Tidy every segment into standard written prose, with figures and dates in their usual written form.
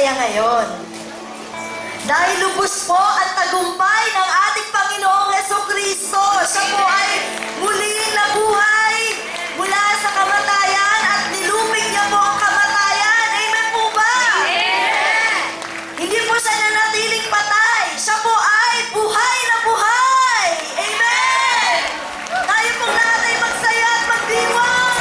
masaya ngayon. Dahil lubos po ang tagumpay ng ating Panginoong Jesucristo. Siya po ay muling nabuhay mula sa kamatayan at nilupig niya po ang kamatayan. Amen po ba? Amen! Hindi po siya nanatiling patay. Siya po ay buhay na buhay. Amen! Tayo pong lahat ay magsaya at magdiwang.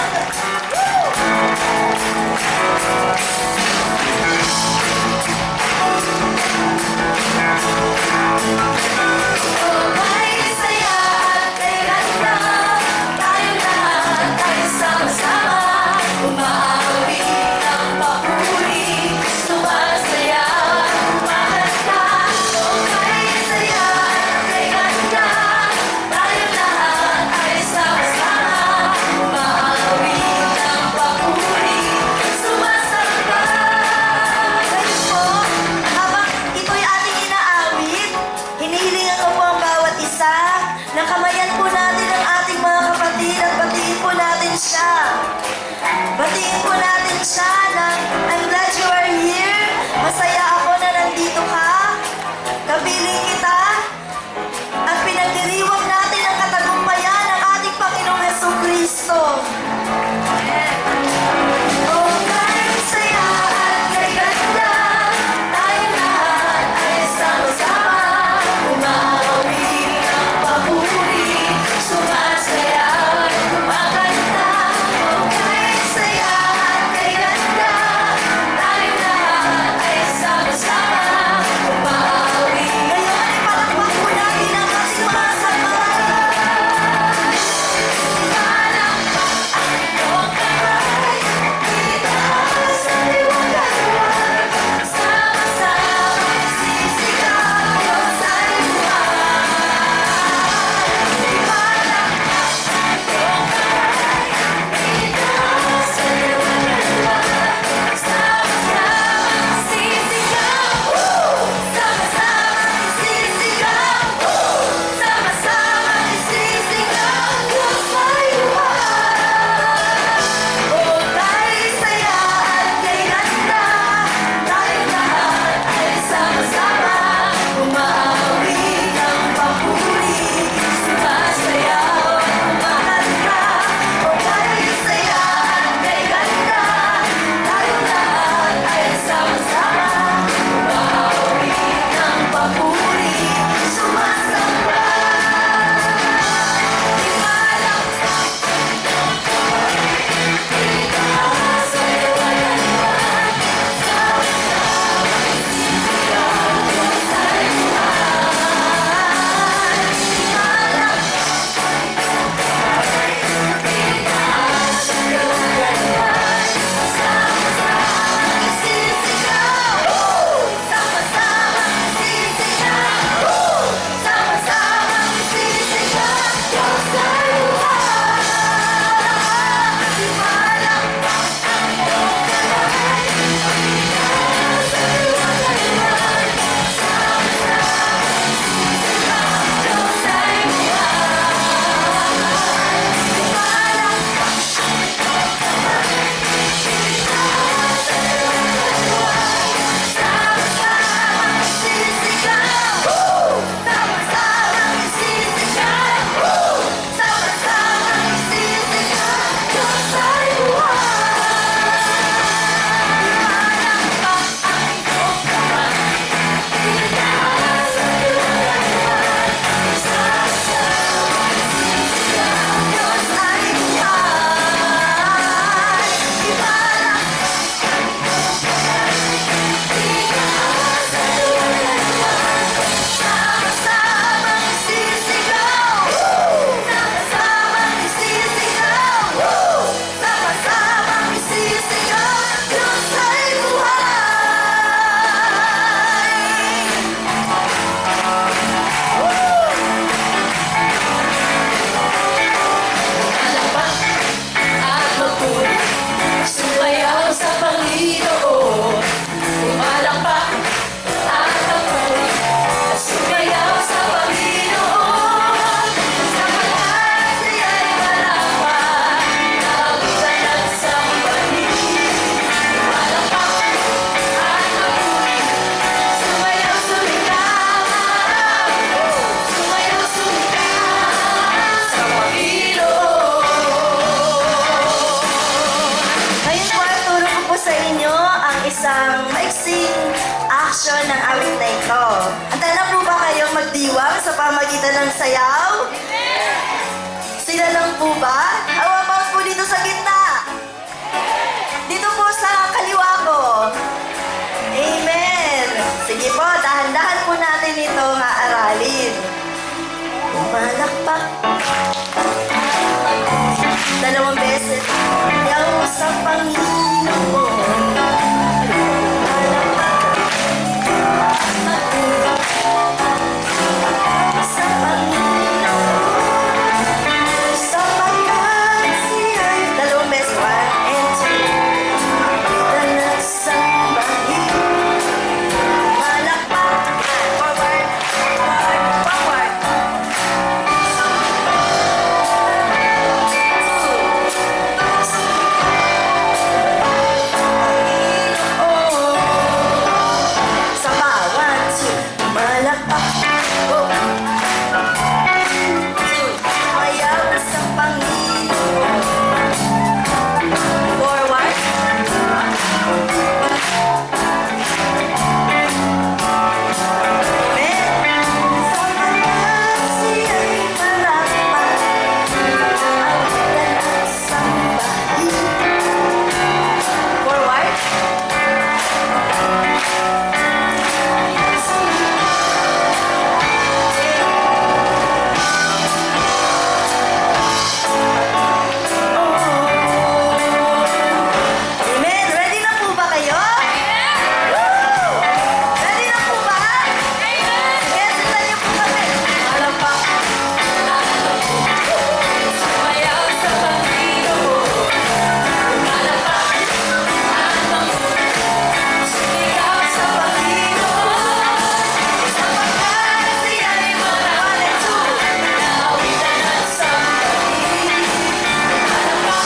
Batiin po natin siya na I'm glad you are here. Masaya ako na nandito ka. Kapiling kita. At pinagdiriwang natin ang katagumpayan ng ating Panginoong Jesucristo. Oh, kahit saya at kay ganda, tayo lahat ay sama-sama. Umaawi ng papuri, sumasaya at kumakanta. Oh, kahit saya at kay ganda, tayo lahat ay sama-sama. Umaawi. Ngayon ay palakpak po natin ang ating mga salmahan. Palakpak ang blessing action ng awit na ito. Handa na po ba kayong magdiwang sa pamagitan ng sayaw? Sila lang po ba? Hawakan po dito sa gitna. Dito po sa kaliwa ko. Amen. Sige po, dahan-dahan po natin ito nga aralin. Pumalakpak. Dalawang beses. Yaw sa Panginoon. Sa Panginoon. Sapagkat siya'y dalawang beses. 1 and 2. Nagsambahin. Malakpak. Forward. Forward. Forward. Sa bawat malakpak. Mayaw sa Panginoon. Forward. Amen. Sapagkat siya'y malakpak. Awitan at sambahin. Forward. Amen. Ready na po ba kayo? Woo! Ready na po ba? Sige, sundan niyo po kami. Malakpak. Mayaw sa Panginoon. Malakpak. Sumigaw sa Panginoon. Sapagkat siya'y malakpak. Naawitan at sambahin. Malakpak.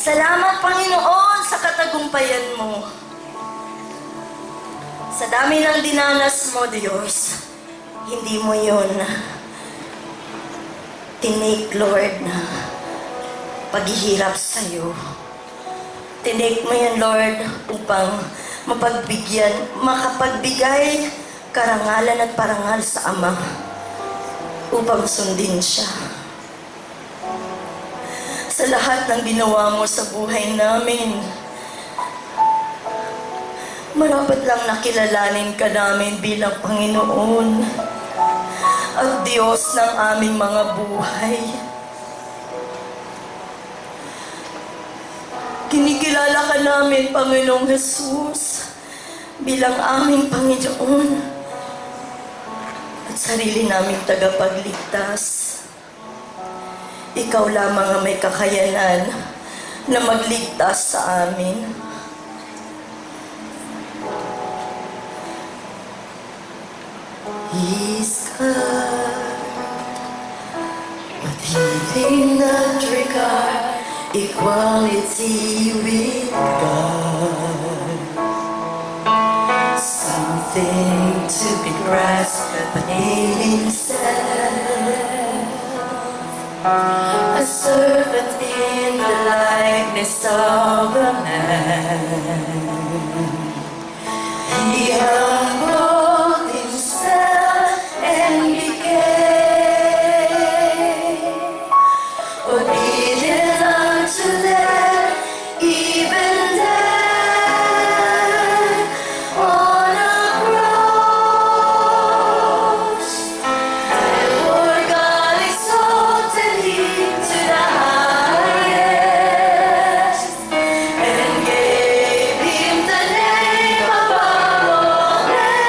Salamat, Panginoon, sa katagumpayan mo. Sa dami ng dinanas mo, Diyos, hindi mo yun tinake, Lord, na paghihirap sa'yo. Tinake mo yan, Lord, upang makapagbigay karangalan at parangal sa Ama upang sundin siya. Sa lahat ng ginawa mo sa buhay namin, marapat lang nakilalanin ka namin bilang Panginoon at Diyos ng aming mga buhay. Kinikilala ka namin, Panginoong Jesus, bilang aming Panginoon at sarili naming tagapagligtas. Ikaw lamang ang may kakayanan na magligtas sa amin. He's God, but he did not regard equality with God. Something to be grasped, but instead a servant in the likeness of a man. He humbled himself and became obedient unto death, even death on a cross. Therefore God exalted him to the highest and gave him the name above all names.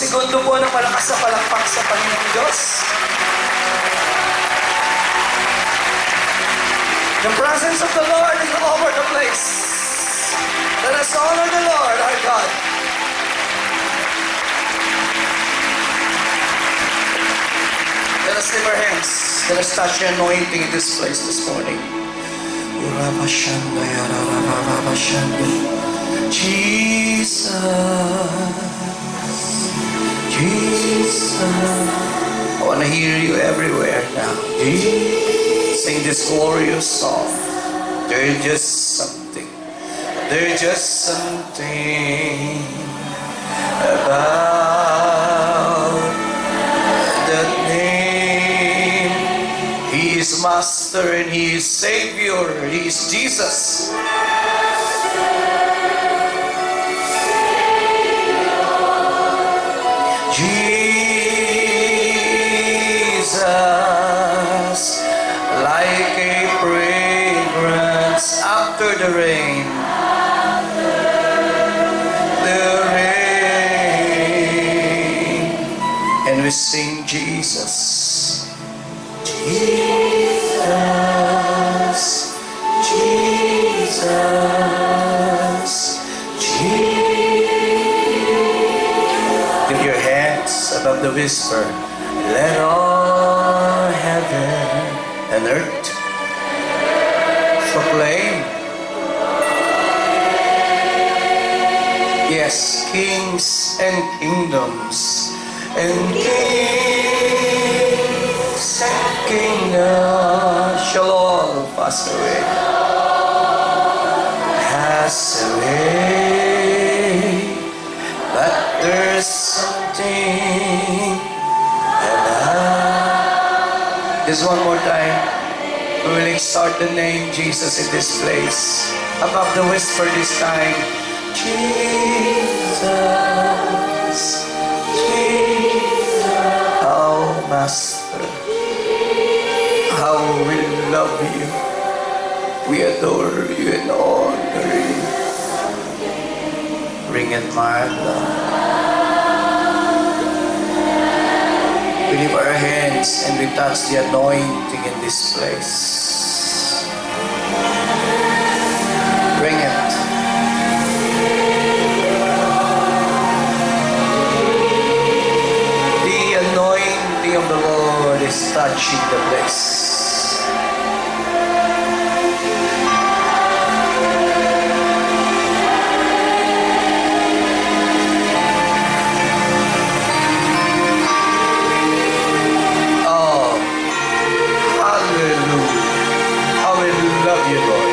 segundo po ng malakas na palakpak sa Panginoong Diyos. The presence of the Lord is all over the place. Let us honor the Lord, our God. Let us lift our hands. Let us touch the anointing in this place this morning. Jesus, Jesus. I want to hear you everywhere now. Sing this glorious song. There's just something. There's just something about that name. He is Master and He is Savior. He is Jesus. Jesus, like a fragrance after the rain. And we sing Jesus, Jesus, Jesus, Jesus. Give your hands above the whisper. Let all heaven and earth proclaim. Yes, kings and kingdoms and kings and kingdoms shall all pass away. Pass away, but there's something about. Just one more time. We will exalt the name Jesus in this place. Above the whisper this time. Jesus, Jesus, our Master, how we love you, we adore you and honor you. Bring it, Martha. We lift our hands and we touch the anointing in this place. Bring it. Of the Lord is touching the place. Oh, hallelujah. How we love you, Lord.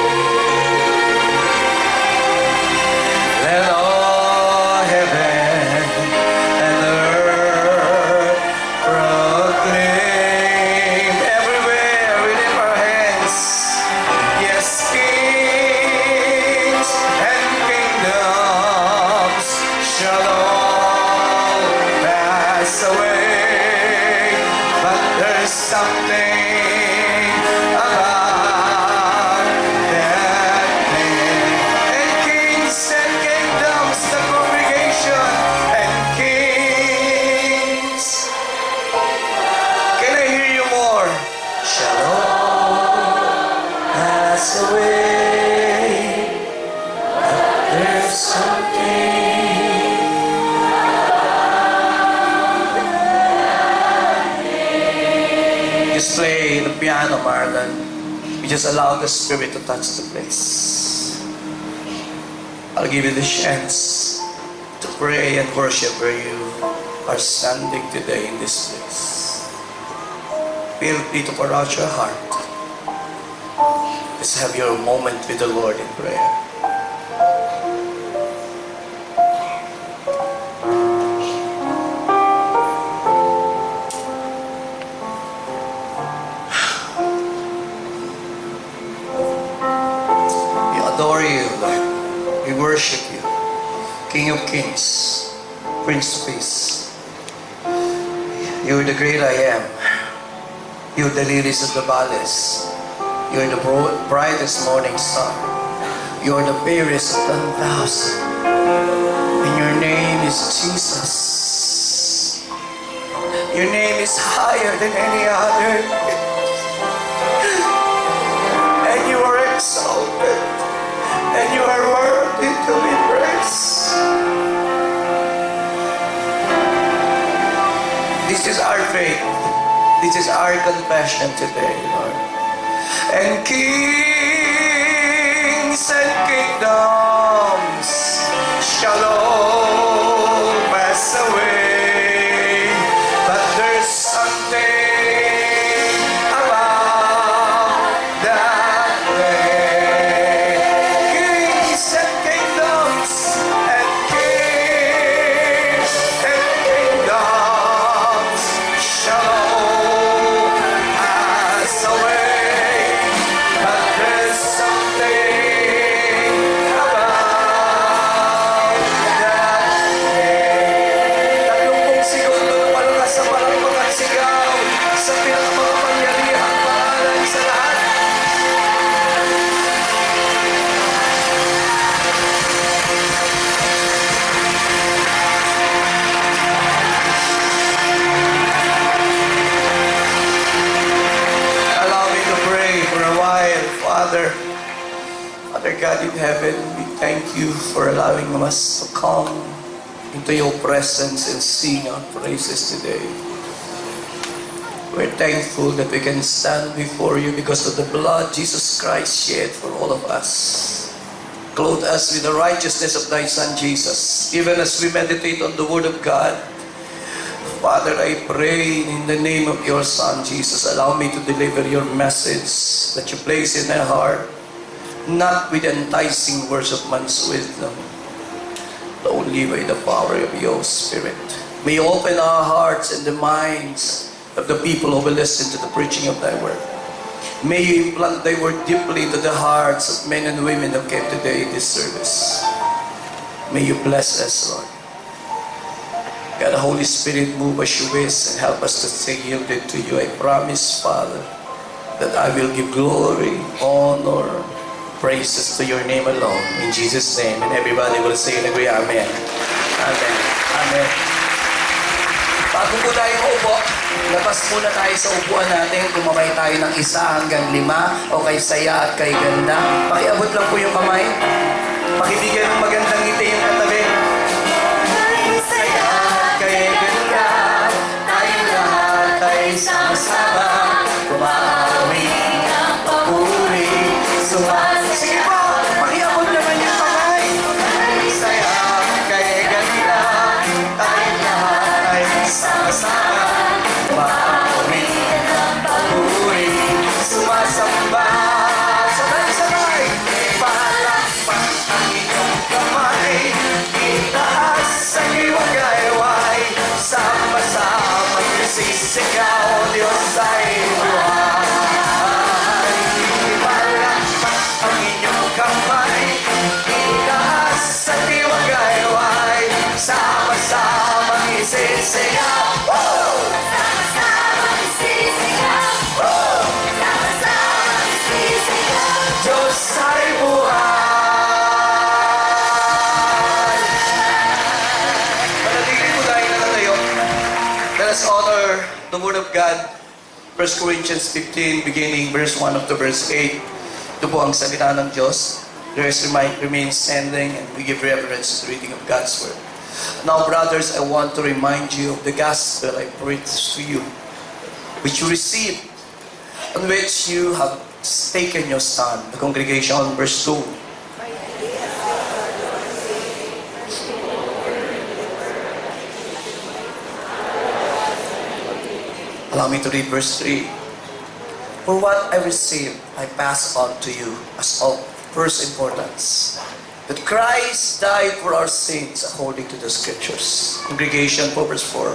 Let all heaven and earth proclaim. Everywhere we lift our hands. Yes, kings and kingdoms shall all pass away, but there's something about that name. And kings and kingdoms, the congregation, and kings. Can I hear you more? Shall all pass away, but there's something. Just play the piano, Marlon. We just allow the Spirit to touch the place. I'll give you the chance to pray and worship where you are standing today in this place. Feel free to pour out your heart. Let's have your moment with the Lord in prayer. We adore you, Lord. We worship you, King of Kings, Prince of Peace. You're the great I am. You're the lilies of the valleys. You're the brightest morning star. You're the fairest of 10,000. And your name is Jesus. Your name is higher than any other. And you are exalted. And you are worthy to be praised. This is our faith. This is our confession today, Lord. And kings and kingdoms shall all pass away, but there's something about that day. Kings and kingdoms and kings and kingdoms shall all pass away, but there's something about that day. 30 segundo na malakas sa palakpakan sigaw sa pinakamakapangyarihang pangalan sa lahat. Allow me to pray for a while, Father. Father God in heaven, we thank you for allowing us to come into your presence and sing our praises today. We're thankful that we can stand before you because of the blood Jesus Christ shed for all of us. Clothe us with the righteousness of thy Son Jesus. Even as we meditate on the Word of God, Father, I pray in the name of your Son Jesus, allow me to deliver your message that you place in my heart, not with enticing words of man's wisdom, but only by the power of your Spirit. May you open our hearts and the minds of the people who will listen to the preaching of thy word. May you implant thy word deeply into the hearts of men and women who came today in this service. May you bless us, Lord. God, the Holy Spirit, move as you wish and help us to stay yielded to you. I promise, Father, that I will give glory, honor, praises to your name alone. In Jesus' name. And everybody will say and agree, Amen. Amen. Amen. Bago po tayo maupo, labas muna tayo sa upuan natin. Kumabay tayo ng 1 hanggang 5 o kay saya at kay ganda. Pakiabot lang po yung kamay. Pakibigyan ng magandang ngiti yung katabi. Kay saya at kay ganda, tayo lahat ay sama-sama. Kumawi ng papuri, sige po, pakiabot naman yung kamay. Kay saya at kay ganda, tayo lahat ay sama-sama. Kumawi ng papuri, sumasamba. Sabay-sabay, palakpak ang inyong kamay. Itaas ang iyong gayway, sama-sama sisigaw, Diyos ay buhay. Palakpak ang inyong kamay, itaas ang iyong gayway, sama-sama sisigaw. Sama-sama sisigaw. Sama-sama sisigaw. Diyos ay buhay. Manatili po tayo nakatayo. Let us honor the Word of God. 1 Corinthians 15, beginning verse 1 up to verse 8. Ito po ang salita ng Diyos. Let us remain standing and we give reverence to the reading of God's Word. Now, brothers, I want to remind you of the gospel I preached to you, which you received, on which you have taken your stand. The congregation, verse 2. Allow me to read verse 3. For what I received, I pass on to you as of first importance, that Christ died for our sins according to the Scriptures. Congregation, verse 4.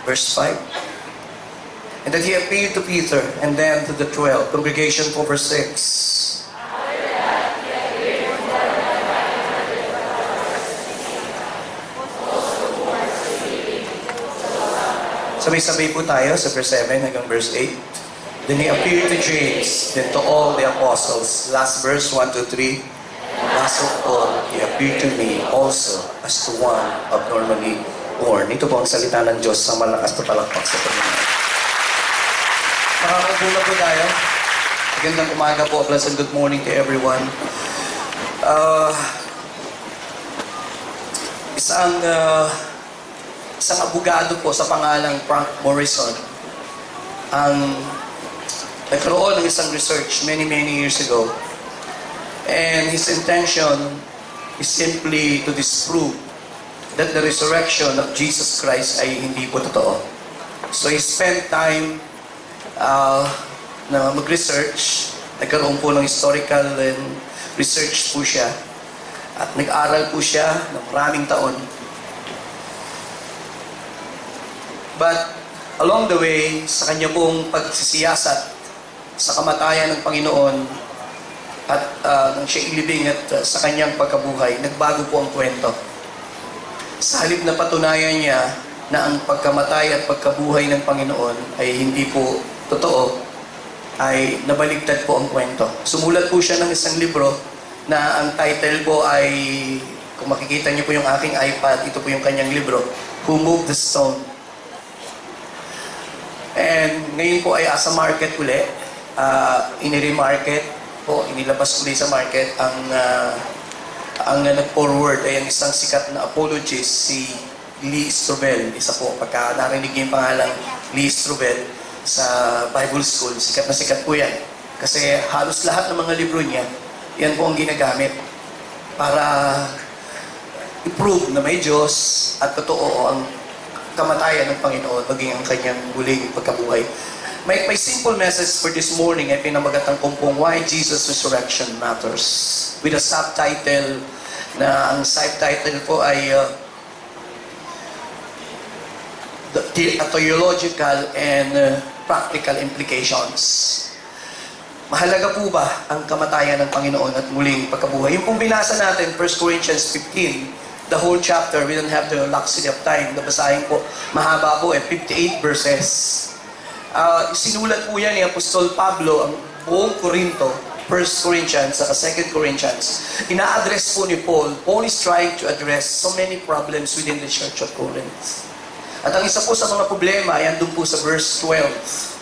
Verse 5. And that he appeared to Peter and then to the 12. Congregation, verse 6. Sabay-sabay po tayo sa verse 7 hanggang verse 8. Then he appeared to James, then to all the apostles. Last verse, 1, 2, 3. last of all, He appeared to me also as to one abnormally born. Ito po ang salita ng Diyos sa malakas na palakpak sa Panginoon. Makakabuo na po tayo. Magandang umaga po. Pleasant good morning to everyone. Isang abogado po sa pangalang Frank Morrison ang nagkaroon ng isang research many years ago. And his intention is simply to disprove that the resurrection of Jesus Christ ay hindi po totoo. So he spent time na mag-research. Nagkaroon po ng historical and research po siya. At nag-aral po siya ng maraming taon. But along the way, sa kanya pong pagsisiyasat sa kamatayan ng Panginoon at nang siya ilibing at sa kanyang pagkabuhay, nagbago po ang kwento. Sa halip na patunayan niya na ang pagkamatay at pagkabuhay ng Panginoon ay hindi po totoo, ay nabaligtad po ang kwento. Sumulat po siya ng isang libro na ang title po ay, kung makikita niyo po yung aking iPad, ito po yung kanyang libro, Who Moved the Stone? And ngayon po ay asa market uli, inire-market po, inilabas uli sa market. Ang nag-forward ay ang isang sikat na apologist, si Lee Strobel. Isa po, pagka narinig niyo yung pangalang Lee Strobel sa Bible School, sikat po yan. Kasi halos lahat ng mga libro niya, yan po ang ginagamit para i-prove na may Diyos at totoo ang kamatayan ng Panginoon, maging ang kanyang huling pagkabuhay. May simple message for this morning ay pinamagatang kumpong Why Jesus Resurrection Matters, with a subtitle na ang subtitle po ay the theological and practical implications. Mahalaga po ba ang kamatayan ng Panginoon at muling pagkabuhay? Yung pong binasa natin, 1 Corinthians 15, the whole chapter, we don't have the luxury of time. Nabasahin po, mahaba po 58 verses. Sinulat po yan ni Apostol Pablo, ang buong Corinto, 1 Corinthians, at 2 Corinthians. Ina-address po ni Paul. Paul is trying to address so many problems within the Church of Corinth. At ang isa po sa mga problema, yan doon po sa verse 12.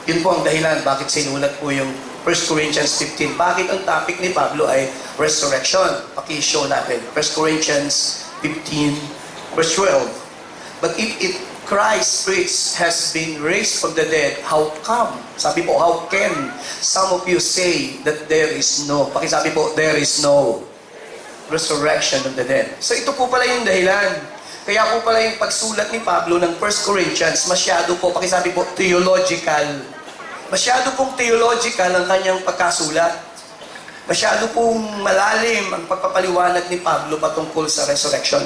Yun po ang dahilan bakit sinulat po yung 1 Corinthians 15. Bakit ang topic ni Pablo ay resurrection? Paki-show natin. 1 Corinthians 15, verse 12. But if Christ has been raised from the dead, how come? Sabi po, how can some of you say that there is no, pakisabi po, there is no resurrection of the dead? So ito po pala yung dahilan. Kaya po pala yung pagsulat ni Pablo ng 1 Corinthians, masyado po, pakisabi po, theological. Masyado pong theological ang kanyang pagkasulat. Masyado pong malalim ang pagpapaliwanag ni Pablo patungkol sa resurrection.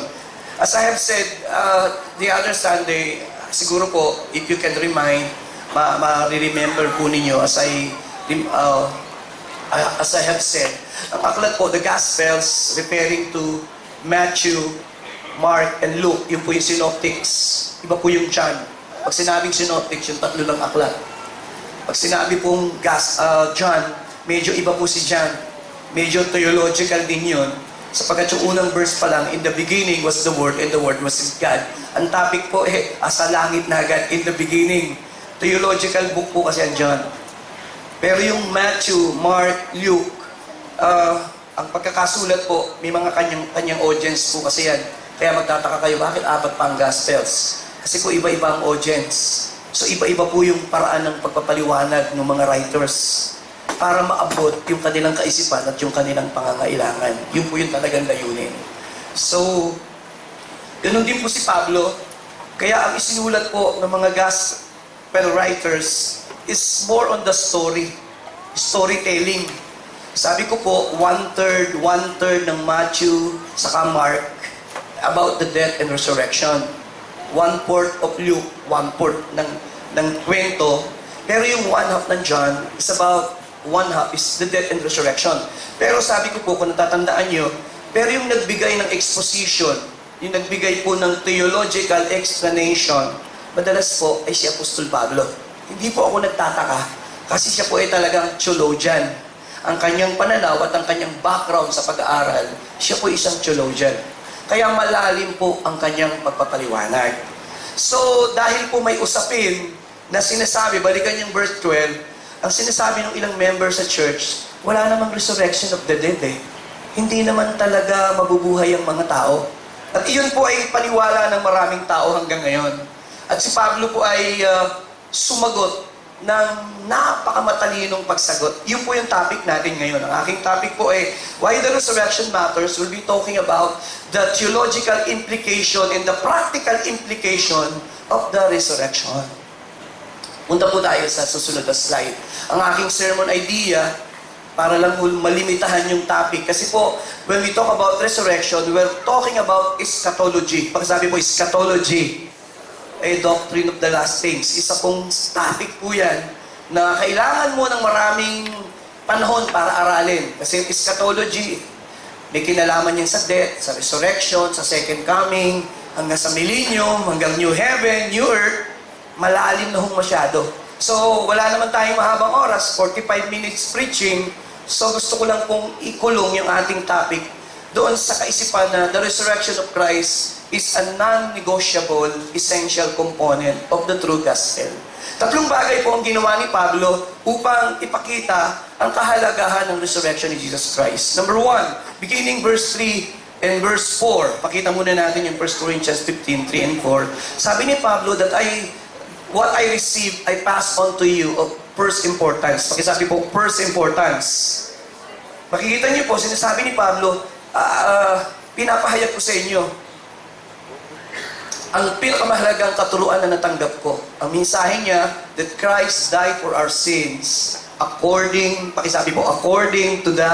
As I have said the other Sunday, siguro po, if you can remind, ma-remember po ninyo as I have said, ang aklat po, the Gospels, referring to Matthew, Mark, and Luke, yun po yung synoptics. Iba po yung John. Pag sinabing synoptics, yung tatlo lang aklat. Pag sinabi pong John, medyo iba po si John. Medyo theological din yun. Sapagkat yung unang verse pa lang, in the beginning was the Word, and the Word was with God. Ang topic po, asa langit na agad, in the beginning. Theological book po kasi ang John. Pero yung Matthew, Mark, Luke, ang pagkakasulat po, may mga kanyang audience po kasi yan. Kaya magtataka kayo, bakit apat pa ang Gospels? Kasi po iba-iba ang audience. So iba-iba po yung paraan ng pagpapaliwanag ng mga writers para maabot yung kanilang kaisipan at yung kanilang pangangailangan. Yun po yung talagang layunin. So, ganun din po si Pablo. Kaya ang isinulat po ng mga gospel writers is more on the storytelling. Sabi ko po, one-third ng Matthew saka Mark about the death and resurrection. 1/4 of Luke, 1/4 ng kwento. Pero yung 1/2 ng John is about 1/2 is the death and resurrection. Pero sabi ko po, kung natatandaan nyo, pero yung nagbigay ng exposition, yung nagbigay po ng theological explanation, madalas po ay si Apostol Pablo. Hindi po ako nagtataka kasi siya po ay talagang theologian. ang kanyang pananaw at ang kanyang background sa pag-aaral, siya po isang theologian. Kaya malalim po ang kanyang pagpapaliwanag. So, dahil po may usapin na sinasabi, balikan yung verse 12, ang sinasabi ng ilang members sa church, wala namang resurrection of the dead eh. Hindi naman talaga mabubuhay ang mga tao. At iyon po ay paniwala ng maraming tao hanggang ngayon. At si Pablo po ay sumagot ng napakamatalinong pagsagot. Yun po yung topic natin ngayon. Ang aking topic po ay Why the Resurrection Matters. We'll be talking about the theological implication and the practical implication of the resurrection. Punta po tayo sa susunod na slide. Ang aking sermon idea, para lang malimitahan yung topic. Kasi po, when we talk about resurrection, we're talking about eschatology. Pagkasabi po, eschatology, a doctrine of the last things. Isa pong topic po yan na kailangan mo ng maraming panahon para aralin. Kasi eschatology, may kinalaman yan sa death, sa resurrection, sa second coming, hanggang sa millennium, hanggang new heaven, new earth. Malalim na hong masyado. So, wala naman tayong mahabang oras, 45 minutes preaching. So, gusto ko lang pong ikulong yung ating topic doon sa kaisipan na the resurrection of Christ is a non-negotiable, essential component of the true gospel. Tatlong bagay po ang ginawa ni Pablo upang ipakita ang kahalagahan ng resurrection ni Jesus Christ. Number 1, beginning verse 3 and verse 4. Pakita muna natin yung 1 Corinthians 15, 3 and 4. Sabi ni Pablo that what I received, I pass on to you of first importance. Pakisabi po, first importance. Makikita niyo po, sinasabi ni Pablo, pinapahayag ko sa inyo, ang pinakamahalagang katuruan na natanggap ko. Ang mensahe niya, that Christ died for our sins, pakisabi po, according to the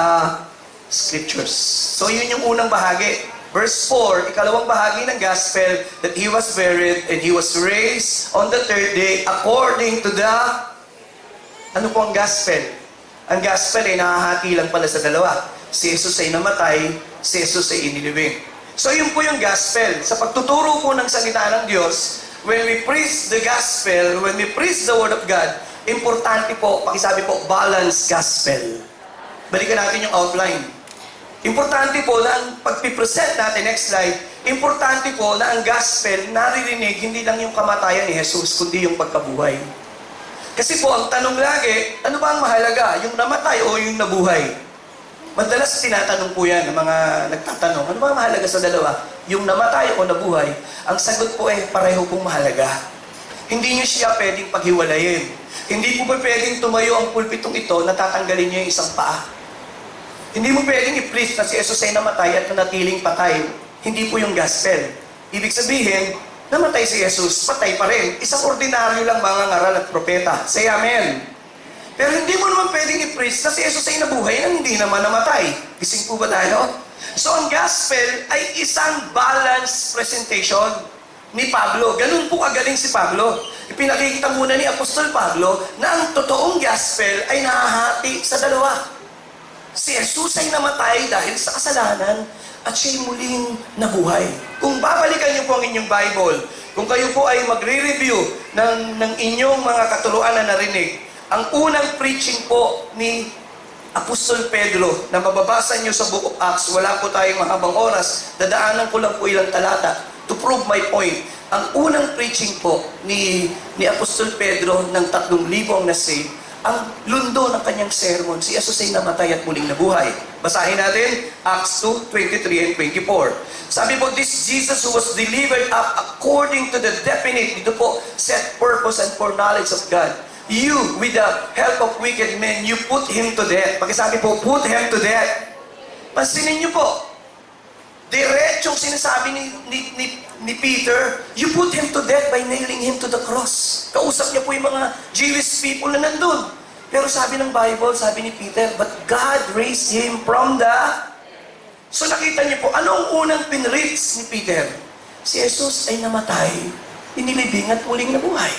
Scriptures. So yun yung unang bahagi. Verse 4, ikalawang bahagi ng gospel, that He was buried and He was raised on the third day according to the... Ano po ang gospel? Ang gospel ay nakahati lang pala sa dalawa. Si Jesus ay namatay, si Jesus ay inilibing. So yun po yung gospel. Sa pagtuturo po ng salita ng Diyos, when we preach the gospel, when we preach the Word of God, importante po, pakisabi po, balanced gospel. Balikan natin yung outline. Importante po na ang pagpipresent natin, next slide, importante po na ang gospel naririnig hindi lang yung kamatayan ni Jesus, kundi yung pagkabuhay. Kasi po, ang tanong lagi, ano ba ang mahalaga? Yung namatay o yung nabuhay? Madalas tinatanong po yan ng mga nagtatanong, ano ba ang mahalaga sa dalawa? Yung namatay o nabuhay? Ang sagot po ay pareho pong mahalaga. Hindi nyo siya pwedeng paghiwalayin. Hindi po ba pwedeng tumayo ang pulpitong ito na tatanggalin nyo yung isang paa? Hindi mo pwedeng i-preach na si Jesus ay namatay at nanatiling patay. Hindi po yung gospel. Ibig sabihin, namatay si Jesus, patay pa rin. Isang ordinaryo lang mga ngaral at propeta. Say amen. Pero hindi mo naman pwedeng i-preach na si Jesus ay nabuhay nang hindi naman namatay. Gising po ba tayo? So ang gospel ay isang balanced presentation ni Pablo. Ganun po kagaling si Pablo. Ipinakikita muna ni Apostol Pablo na ang totoong gospel ay nahahati sa dalawa. Si Jesus ay namatay dahil sa kasalanan at siya'y muling nabuhay. Kung babalikan niyo po ang inyong Bible, kung kayo po ay magre-review ng inyong mga katuruan na narinig, ang unang preaching po ni Apostol Pedro na mababasa niyo sa Book of Acts, wala po tayong mahabang oras, dadaanan ko lang po ilang talata to prove my point. Ang unang preaching po ni Apostol Pedro ng 3,000 ang nasave, ang lundo ng kanyang sermon, si Jesus ay namatay at muling nabuhay. Basahin natin, Acts 2, 23 and 24. Sabi po, this Jesus who was delivered up according to the definite, dito po, set purpose and foreknowledge of God. You, with the help of wicked men, you put Him to death. Pakisabi po, put Him to death. Pansinin niyo po, diretsong sinasabi ni Peter, you put Him to death by nailing Him to the cross. Kausap niya po yung mga Jewish people na nandun. Pero sabi ng Bible, sabi ni Peter, but God raised Him from the... So nakita niyo po, anong unang pinreach ni Peter? Si Jesus ay namatay, inilibing at muling nabuhay.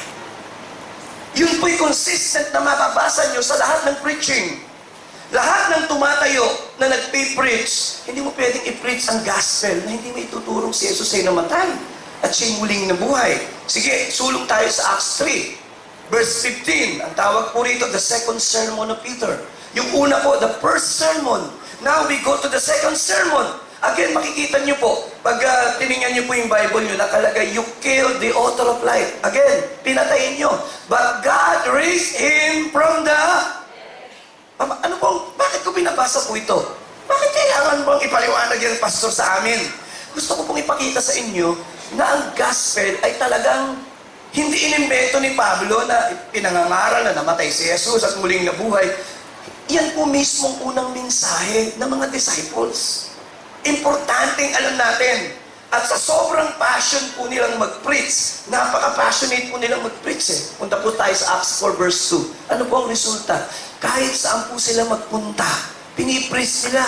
Yun po'y consistent na mababasa niyo sa lahat ng preaching. Lahat ng tumatayo na nagpe-preach, hindi mo pwedeng i-preach ang gospel na hindi mo ituturong si Jesus ay namatay at siya'y muling nabuhay. Sige, sulong tayo sa Acts 3, verse 15. Ang tawag po rito, the second sermon of Peter. Yung una po, the first sermon. Now we go to the second sermon. Again, makikita niyo po, pag tinignan niyo po yung Bible niyo, nakalagay, you killed the author of life. Again, pinatayin niyo. But God raised Him from the... Ano pong, bakit ko binabasa po ito? Bakit kailangan bang ipaliwanag yung pastor sa amin? Gusto ko pong ipakita sa inyo na ang gospel ay talagang hindi inimbento ni Pablo na pinangangaral na namatay si Jesus at muling nabuhay. Yan po mismong unang mensahe ng mga disciples. Importanteng alam natin. At sa sobrang passion po nilang mag-preach, napaka-passionate po nilang mag-preach eh. Punta po tayo sa Acts 4 verse 2. Ano po ang resulta? Kahit saan po sila magpunta, pinipreach sila.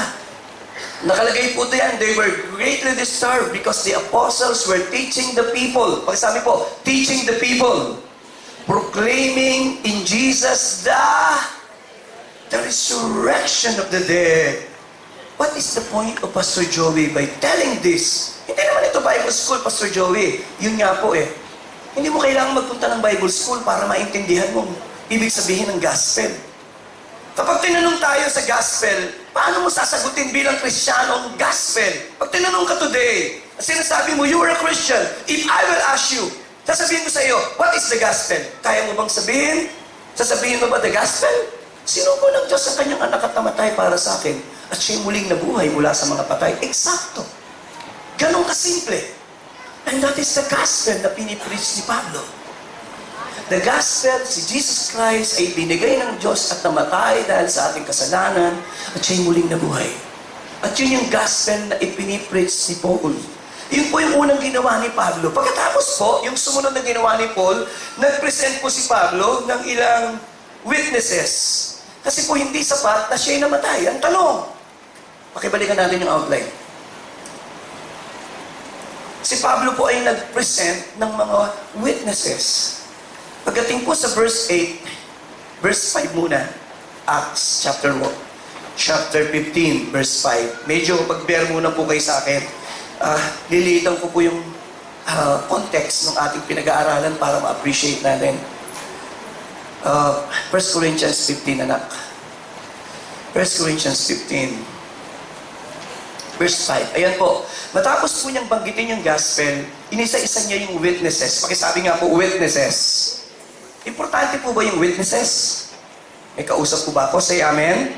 Nakalagay po diyan, they were greatly disturbed because the apostles were teaching the people. Pagsabi po, teaching the people. Proclaiming in Jesus the resurrection of the dead. What is the point of Pastor Joey by telling this? Hindi naman ito Bible school, Pastor Joey. Yun nga po eh. Hindi mo kailangan magpunta ng Bible school para maintindihan mo ibig sabihin ng gospel. Kapag tinanong tayo sa gospel, paano mo sasagutin bilang Kristiyano ang gospel? Pag tinanong ka today, sinasabi mo, you are a Christian. If I will ask you, sasabihin ko sa iyo, what is the gospel? Kaya mo bang sabihin? Sasabihin mo ba the gospel? Sinugo ng Diyos ang kanyang anak at namatay para sa akin at siya'y muling nabuhay mula sa mga patay. Eksakto. Ganon kasimple. And that is the gospel na pinipreach ni Pablo. The gospel, si Jesus Christ ay binigay ng Diyos at namatay dahil sa ating kasalanan at siya'y muling nabuhay. At yun yung gospel na ipinipreach ni Paul. Yun po yung unang ginawa ni Pablo. Pagkatapos po, yung sumunod na ginawa ni Paul, nag-present po si Pablo ng ilang witnesses. Kasi po hindi sapat na siya'y namatay. Ang tanong, pakibalikan natin yung outline. Si Pablo po ay nag-present ng mga witnesses. Pagdating po sa verse 8, verse 5 muna, Acts chapter 15, verse 5. Medyo pag-bear muna po kayo sa akin. Lilitan ko po yung context ng ating pinag-aaralan para ma-appreciate natin. 1 Corinthians 15, anak. 1 Corinthians 15, verse 5. Ayan po. Matapos po niyang banggitin yung gospel, inisa-isa niya yung witnesses. Pakisabi nga po, witnesses. Importante po ba yung witnesses? May kausap po ba ako? Say amen?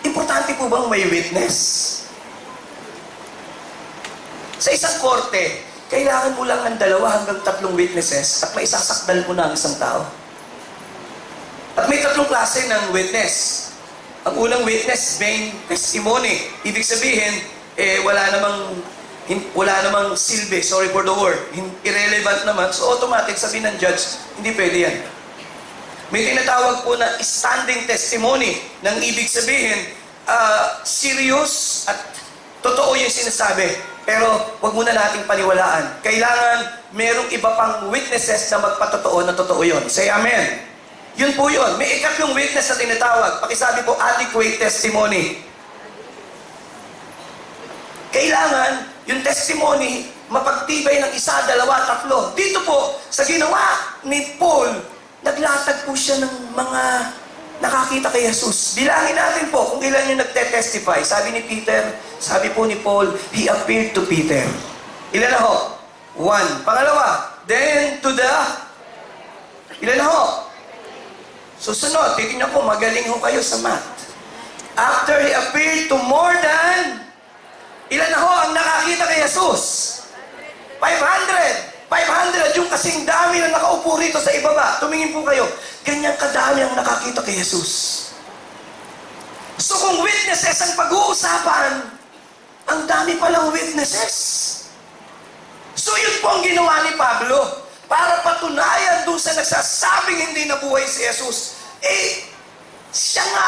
Importante po bang may witness? Sa isang korte, kailangan mo lang ng 2 hanggang 3 witnesses at may isasakdal mo na ang isang tao. At may 3 klase ng witness. Ang unang witness, vain testimony. Ibig sabihin, wala namang silbi, sorry for the word, irrelevant naman, so automatic sabihin ng judge, hindi pwede yan. May tinatawag po na standing testimony, nang ibig sabihin, serious at totoo yung sinasabi, pero wag muna nating paniwalaan. Kailangan merong iba pang witnesses na magpatotoo na totoo yun. Say amen. Yun po yun. May ikatlong witness na tinatawag. Pakisabi po, adequate testimony. Kailangan yung testimony mapagtibay ng 1, 2, 3. Dito po, sa ginawa ni Paul, naglatag po siya ng mga nakakita kay Jesus. Bilangin natin po kung ilan yung nagte-testify. Sabi ni Peter, sabi po ni Paul, he appeared to Peter. Ilan na ho? 1. Pangalawa, then to the... Ilan na ho? Susunod, titignan ko, magaling ho kayo sa math. After he appeared to more than... Ilan na ho ang nakakita kay Jesus? 500! 500 yung kasing dami na nakaupo rito sa ibaba. Tumingin po kayo. Ganyan kadami ang nakakita kay Jesus. So kung witnesses ang pag-uusapan, ang dami palang witnesses. So yun po ang ginawa ni Pablo. Para patunayan doon sa nagsasabing hindi nabuhay si Jesus. Siya nga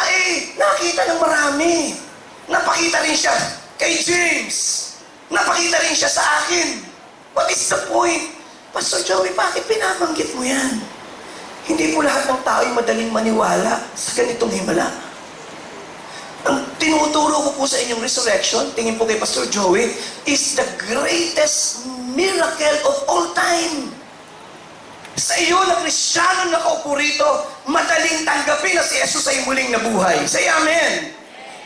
nakita ng marami. Napakita rin siya kay James. Napakita rin siya sa akin. What is the point? Pastor Joey, bakit pinabanggit mo yan? Hindi po lahat ng tao ay madaling maniwala sa ganitong himala. Ang tinuturo ko po sa inyong resurrection, tingin po kay Pastor Joey, is the greatest miracle of all time. Sa iyo na Kristiyano nakaupo rito, madaling tanggapin na si Jesus ay muling nabuhay. Say amen.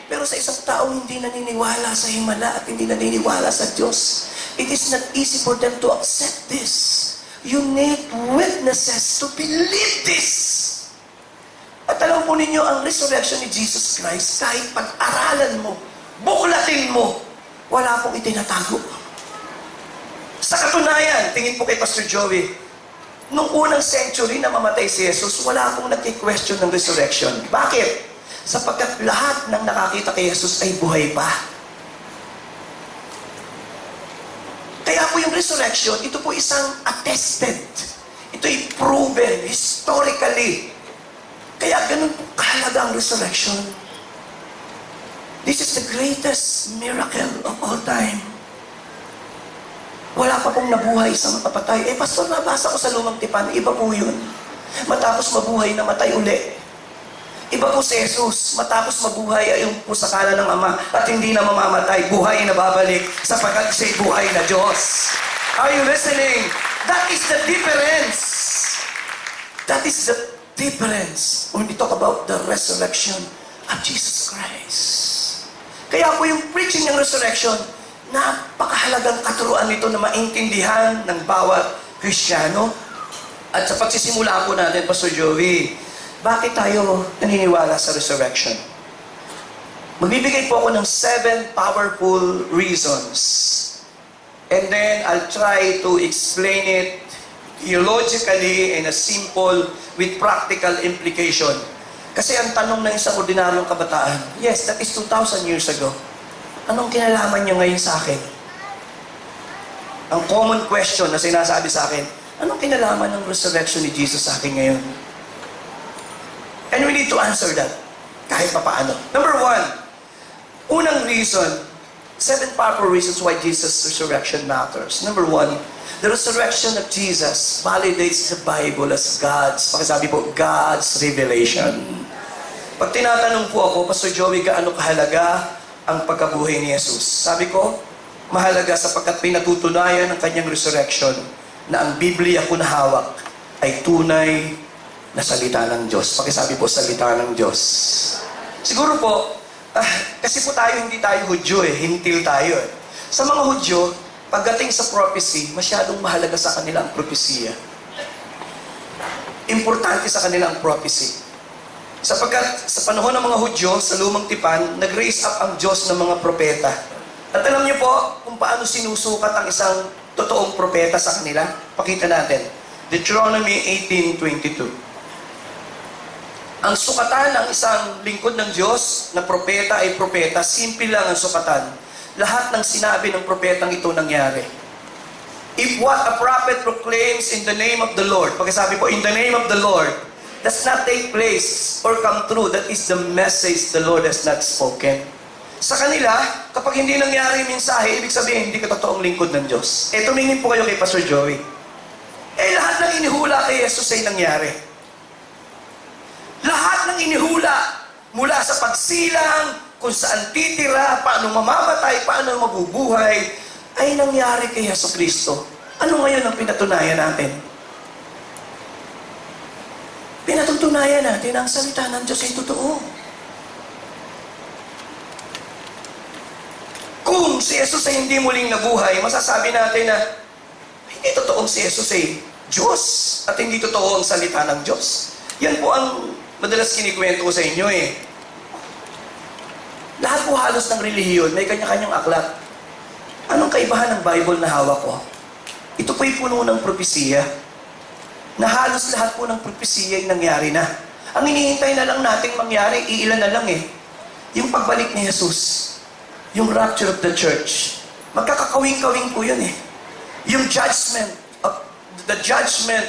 Pero sa isang taong hindi naniniwala sa himala at hindi naniniwala sa Diyos, it is not easy for them to accept this. You need witnesses to believe this. At alam po ninyo, ang resurrection ni Jesus Christ, kahit pag-aralan mo, buklatin mo, wala pong itinatago. Sa katunayan, tingin po kay Pastor Joey, nung unang century na mamatay si Jesus, wala pong nagki-question ng resurrection. Bakit? Sapagkat lahat ng nakakita kay Jesus ay buhay pa. Kaya po yung resurrection, ito po isang attested. Ito'y proven historically. Kaya ganun po kahalaga ang resurrection. This is the greatest miracle of all time. Wala pa pong nabuhay sa mapapatay. Pastor, nabasa ko sa Lumang Tipan, iba po yun. Matapos mabuhay, namatay uli. Iba po si Jesus, matapos mabuhay, ayon po sa kala ng Ama, at hindi na mamamatay, buhay na babalik, sapagkat siya'y buhay na Diyos. Are you listening? That is the difference. That is the difference when we talk about the resurrection of Jesus Christ. Kaya po yung preaching ng resurrection, napakahalagang katuruan nito na maintindihan ng bawat Kristiyano. At sa pagsisimula po natin, Pastor Joey, bakit tayo naniniwala sa resurrection? Magbibigay po ako ng 7 powerful reasons. And then, I'll try to explain it theologically in a simple with practical implication. Kasi ang tanong ng isang ordinaryong kabataan, yes, that is 2,000 years ago. Anong kinalaman niyo ngayon sa akin? Ang common question na sinasabi sa akin, anong kinalaman ng resurrection ni Jesus sa akin ngayon? And we need to answer that kahit papaano. Number 1, unang reason, 7 powerful reasons why Jesus' resurrection matters. Number 1, the resurrection of Jesus validates the Bible as God's, pakisabi po, God's revelation. Pag tinatanong po ako, Pastor Joey, gaano kahalaga ang pagkabuhay ni Jesus? Sabi ko, mahalaga sapagkat pinatutunayan ng kanyang resurrection na ang Biblia ko na hawak ay tunay na salita ng Diyos. Pakisabi po, salita ng Diyos. Siguro po, kasi po tayo, hindi tayo Hudyo hintil tayo Sa mga Hudyo, pagdating sa prophecy, masyadong mahalaga sa kanila ang propesya. Importante sa kanila ang prophecy. Sapagkat sa panahon ng mga Hudyo, sa Lumang Tipan, nag-raise up ang Diyos ng mga propeta. At alam niyo po kung paano sinusukat ang isang totoong propeta sa kanila? Pakita natin. Deuteronomy 18:22. Ang sukatan ng isang lingkod ng Diyos na propeta ay propeta, simple lang ang sukatan. Lahat ng sinabi ng propetang ito nangyari. If what a prophet proclaims in the name of the Lord, pagkasabi po, in the name of the Lord, does not take place or come true, that is the message the Lord has not spoken. Sa kanila, kapag hindi nangyari yung mensahe, ibig sabihin, hindi ka totoong lingkod ng Diyos. Tumingin po kayo kay Pastor Joey. Lahat ng inihula kay Jesus ay nangyari. Lahat ng inihula, mula sa pagsilang, kung saan titira, paano mamamatay, paano mabubuhay, ay nangyari kay Jesucristo. Ano ngayon ang pinatunayan natin? Pinatutunayan natin ang salita ng Diyos ay totoo. Kung si Jesus ay hindi muling nabuhay, masasabi natin na hindi totoong si Jesus ay Diyos at hindi totoo ang salita ng Diyos. Yan po ang madalas kinikwento ko sa inyo Lahat po halos ng relihiyon, may kanya-kanyang aklat. Anong kaibahan ng Bible na hawak ko? Ito po'y puno ng propesiya. Na halos lahat po ng propesiya ay nangyari na. Ang hinihintay na lang nating mangyari, iilan na lang Yung pagbalik ni Jesus. Yung rapture of the church. Magkakakawing-kawing po yun Yung judgment of the judgment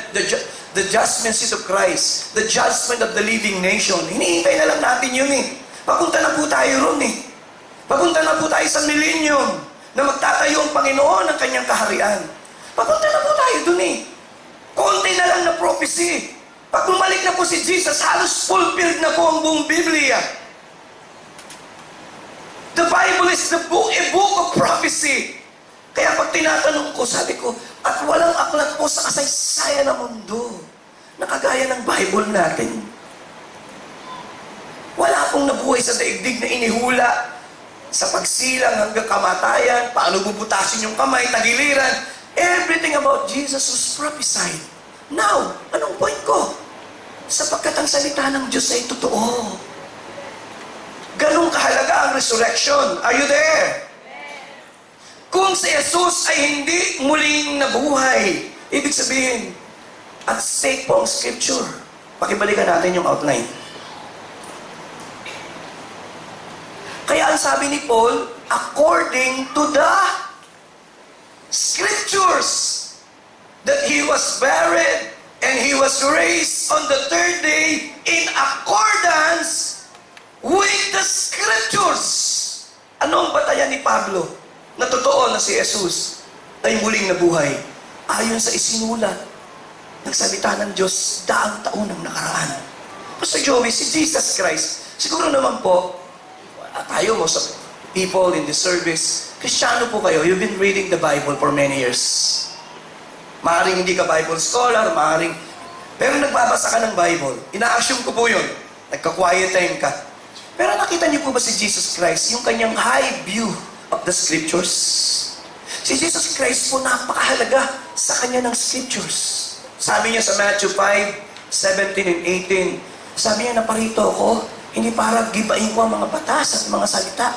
seat of Christ, the judgment of the living nation. Hinihintay na lang natin yun Papunta na po tayo ron Papunta na po tayo sa millennium na magtatayo ang Panginoon ng kanyang kaharian. Papunta na po tayo dun Konti na lang na prophecy. Pag bumalik na po si Jesus, halos fulfilled na po ang buong Biblia. The Bible is a book of prophecy. Kaya pag tinatanong ko, sabi ko, At walang aklat po sa kasaysayan ng mundo na kagaya ng Bible natin. Wala pong nabuhay sa daigdig na inihula sa pagsilang hanggang kamatayan, paano bubutasin yung kamay, tagiliran. Everything about Jesus was prophesied. Now, anong point ko? Sapagkat ang salita ng Diyos ay totoo. Ganong kahalaga ang resurrection. Are you there? Kung si Jesus ay hindi muling nabuhay, ibig sabihin, at stake po ang scripture. Pakibalikan natin yung outline. Kaya ang sabi ni Paul, according to the scriptures, that He was buried and He was raised on the third day in accordance with the scriptures. Ano ang batayan ni Pablo na totoo na si Jesus ay muling nabuhay? Ayon sa isinulat ng salita ng Diyos daang taon ng nakaraan. Pastor Joey, si Jesus Christ, siguro naman po, tayo mo sa people in the service, Kristiyano po kayo, you've been reading the Bible for many years. Maaring hindi ka Bible scholar, maaring, pero nagbabasa ka ng Bible. Ina-assume ko po yun. Nagka-quiet time ka. Pero nakita niyo po ba si Jesus Christ, yung kanyang high view of the scriptures? Si Jesus Christ po napakahalaga sa kanya ng scriptures. Sabi niya sa Matthew 5:17 and 18, sabi niya, naparito ako, hindi para gibain ko ang mga batas at mga salita.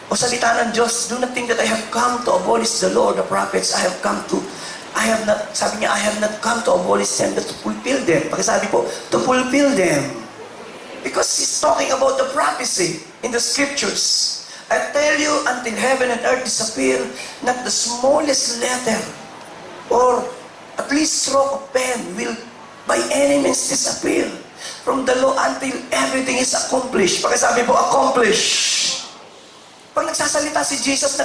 O salita ng Diyos, do not think that I have come to abolish the law or the prophets. I have not come to abolish them, but to fulfill them. Pakisabi po, to fulfill them. Because He's talking about the prophecy in the scriptures. I tell you, until heaven and earth disappear, not the smallest letter or at least stroke of pen will by any means disappear from the law until everything is accomplished. Pakisabi po, accomplished. Pag nagsasalita si Jesus,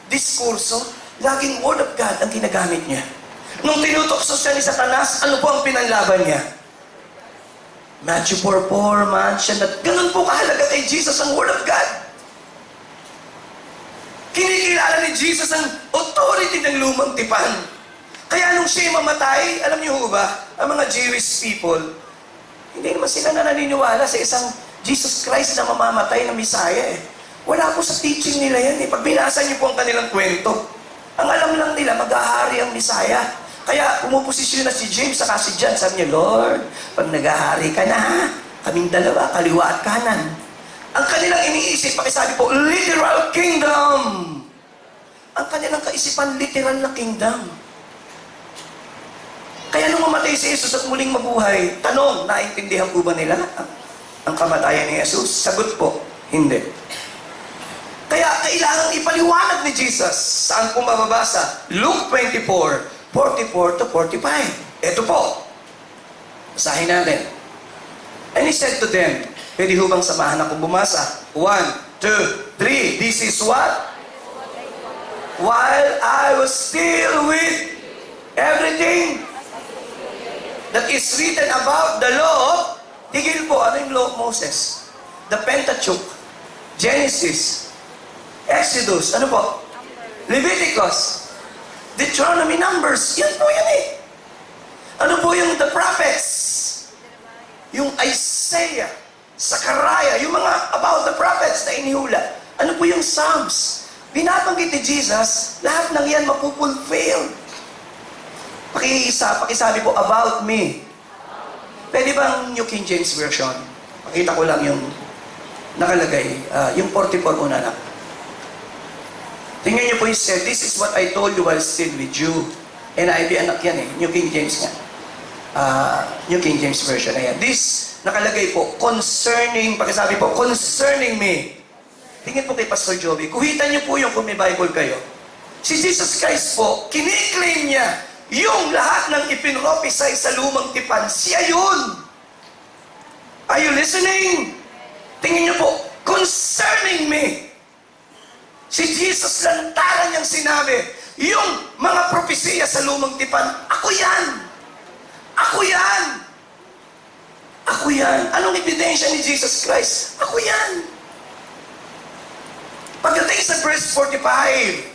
diskurso, laging word of God ang ginagamit niya. Nung tinutokso siya ni Satanas, ano po ang pinanlaban niya? Matthew 4:4, mansion, at ganun po kahalaga kay Jesus ang word of God. Kinikilala ni Jesus ang authority ng lumang tipan. Kaya nung siya mamatay, alam niyo ba, ang mga Jewish people, hindi naman sila naniniwala sa isang Jesus Christ na mamamatay na Messiah eh. Wala po sa teaching nila yan eh. Pag binasa niyo po ang kanilang kwento, ang alam lang nila, mag-ahari ang Messiah. Kaya pumuposisyon na si James saka si John, sabi niya, Lord, pag nag-ahari ka na, kaming dalawa, kaliwa at kanan. Ang kanilang iniisip, pakisabi po, literal kingdom. Ang kanilang kaisipan, literal na kingdom. Kaya nung mamatay si Jesus at muling mabuhay, tanong, naintindihan po ba nila ang kamatayan ni Jesus? Sagot po, hindi. Kaya kailangang ipaliwanag ni Jesus. Saan po mababasa? Luke 24:44 to 45. Ito po. Basahin natin. And He said to them, pwede ho bang samahan ako bumasa? 1, 2, 3. This is what? While I was still with everything that is written about the law, tigil po, ano yung law of Moses? The Pentateuch, Genesis, Exodus, ano po? Leviticus, Deuteronomy, Numbers, yan po yan eh. Ano po yung the prophets? Yung Isaiah, Zechariah, yung mga about the prophets na inihula. Ano po yung Psalms? Binabanggit ni Jesus, lahat ng yan mapupulfill. Pakisabi po, about me. Pwede bang New King James Version? Pakita ko lang yung nakalagay, yung 44 una na. Tingnan niyo po yung said, this is what I told you while still with you. NIV anak yan eh, New King James nga. New King James Version, ayan. This, nakalagay po, concerning, pakisabi po, concerning me. Tingin po kay Pastor Joey, kuhitan niyo po yung kung may Bible kayo. Si Jesus Christ po, kiniklaim niya, yung lahat ng ipinropisay sa lumang tipan, siya yun. Are you listening? Tingin niyo po, concerning me. Si Jesus lantaran niyang sinabi, yung mga propesiya sa lumang tipan, ako yan. Ako yan. Ako yan. Anong ebidensya ni Jesus Christ? Ako yan. Pagdating sa verse 45,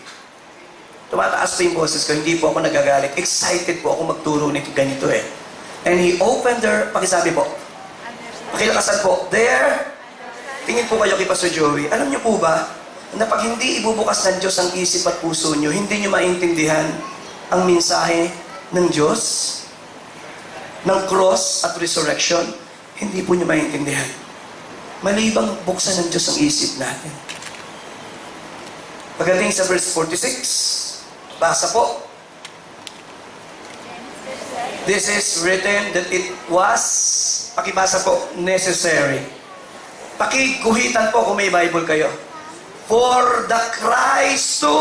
tumataas pa yung boses ko, hindi po ako nagagalit. Excited po ako magturo nito ganito eh. And he opened their, pakisabi po, pakilakasan po, there, tingin po kayo kay Pastor Joey, alam niyo po ba, na pag hindi ibubukas ng Diyos ang isip at puso niyo, hindi niyo maintindihan ang mensahe ng Diyos, ng cross at resurrection, hindi po niyo maintindihan. Malibang buksan ng Diyos ang isip natin. Pagdating sa verse 46, basa po. This is written that it was, pakibasa po, necessary. Pakiguhitan po kung may Bible kayo. For the Christ to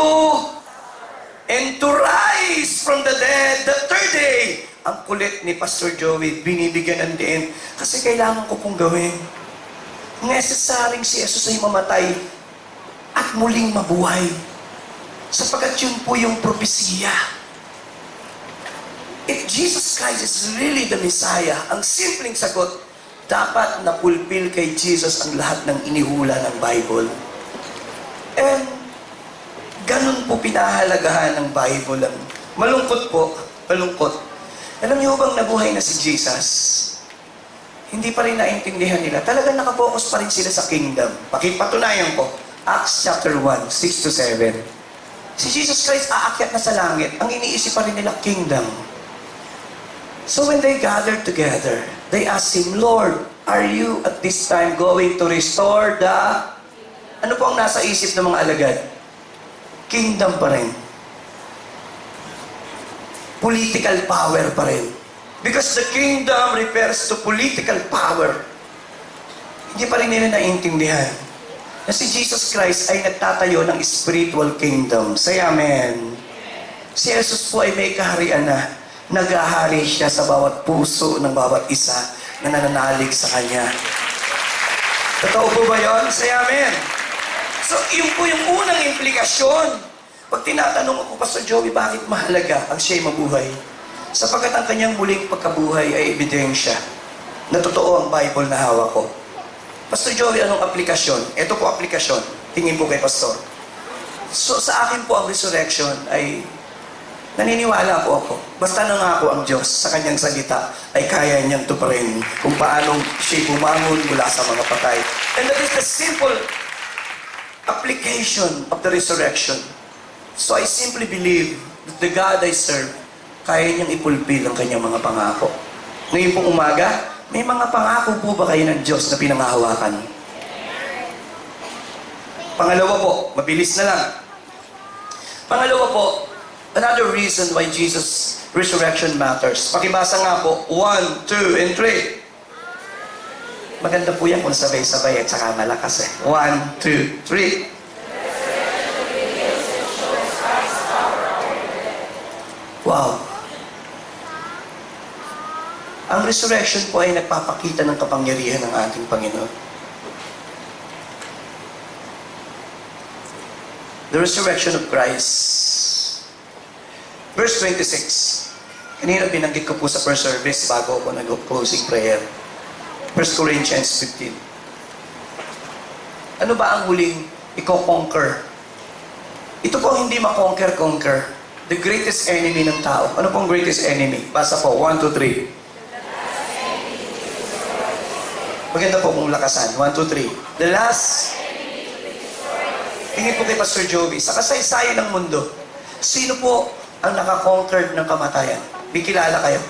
and to rise from the dead the third day. Ang kulit ni Pastor Joey, binibigyan ng diin. Kasi kailangan ko pong gawin. Necessaryng si Jesus ay mamatay at muling mabuhay. Sapagkat yun po yung propesiya. If Jesus Christ is really the Messiah, ang simpleng sagot, dapat napulpil kay Jesus ang lahat ng inihula ng Bible. And ganun po pinahalagahan ng Bible. Malungkot po, malungkot. Alam niyo bang nabuhay na si Jesus? Hindi pa rin naintindihan nila. Talagang nakafocus pa rin sila sa kingdom. Pakipatunayan ko. Acts chapter 1, 6 to 7. Si Jesus Christ aakyat na sa langit. Ang iniisip pa rin nila, kingdom. So when they gathered together, they asked Him, Lord, are you at this time going to restore the... Ano po ang nasa isip ng mga alagad? Kingdom pa rin. Political power pa rin. Because the kingdom refers to political power. Hindi pa rin nila naiintindihan na si Jesus Christ ay nagtatayo ng spiritual kingdom. Say amen. Si Jesus po ay may kaharian na. Naghahari siya sa bawat puso ng bawat isa na nananalig sa Kanya. Totoo po ba yun? Say amen. So, yun po yung unang implikasyon. Pag tinatanong ako, Pastor Joey, bakit mahalaga ang siya'y mabuhay? Sapagkat ang kanyang muling pagkabuhay ay ebidensya na totoo ang Bible na hawak ko. Pastor Joey, anong aplikasyon? Ito po aplikasyon. Tingin po kay Pastor. So, sa akin po ang resurrection ay naniniwala po ako. Basta nangako ang Diyos sa kanyang salita ay kaya niyang tuparin kung paanong siya'y bumangon mula sa mga patay. And that is the simple application of the resurrection. So I simply believe that the God I serve, kaya niyang ipulpil ang kanyang mga pangako. Ngayon pong umaga, may mga pangako po ba kayo ng Diyos na pinangahawakan? Pangalawa po, mabilis na lang. Pangalawa po, another reason why Jesus' resurrection matters. Pakibasa nga po, 1, 2, and 3. Maganda po yan kung sabay-sabay at saka malakas eh. 1, 2, 3. Wow. Ang resurrection po ay nagpapakita ng kapangyarihan ng ating Panginoon. The resurrection of Christ. Verse 26. Kanina binanggit ko po sa first service bago ako nag-closing prayer. 1 Corinthians 15. Ano ba ang huling i-conquer? Ito po hindi ma-conquer. The greatest enemy ng tao. Ano pong greatest enemy? Basa po, 1, 2, 3. Maganda po kung lakasan. 1, 2, 3. The last. Tingin po kay Pastor Joey. Sa kasaysayan ng mundo, sino po ang nakakonquer ng kamatayan? Bikilala kayo.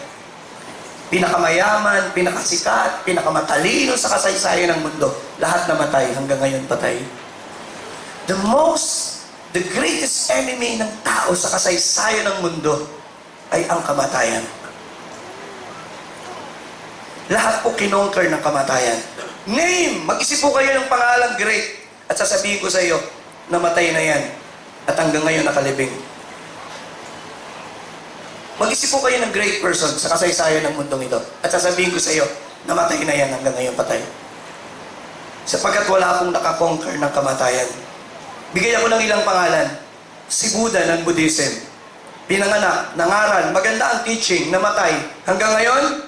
Pinakamayaman, pinakasikat, pinakamatalino sa kasaysayan ng mundo. Lahat namatay, hanggang ngayon patay. The greatest enemy ng tao sa kasaysayan ng mundo ay ang kamatayan. Lahat po kinonquer ng kamatayan. Name! Mag-isip po kayo ng pangalang great at sasabihin ko sa iyo, namatay na yan at hanggang ngayon nakalibing. Mag-isip po kayo ng great person sa kasaysayan ng mundong ito at sasabihin ko sa iyo, namatay na yan hanggang ngayon patay. Sapagkat wala pong nakakonquer ng kamatayan. Bigay ako ng ilang pangalan. Si Buddha ng Buddhism. Pinanganak, nangaral, maganda ang teaching, namatay. Hanggang ngayon?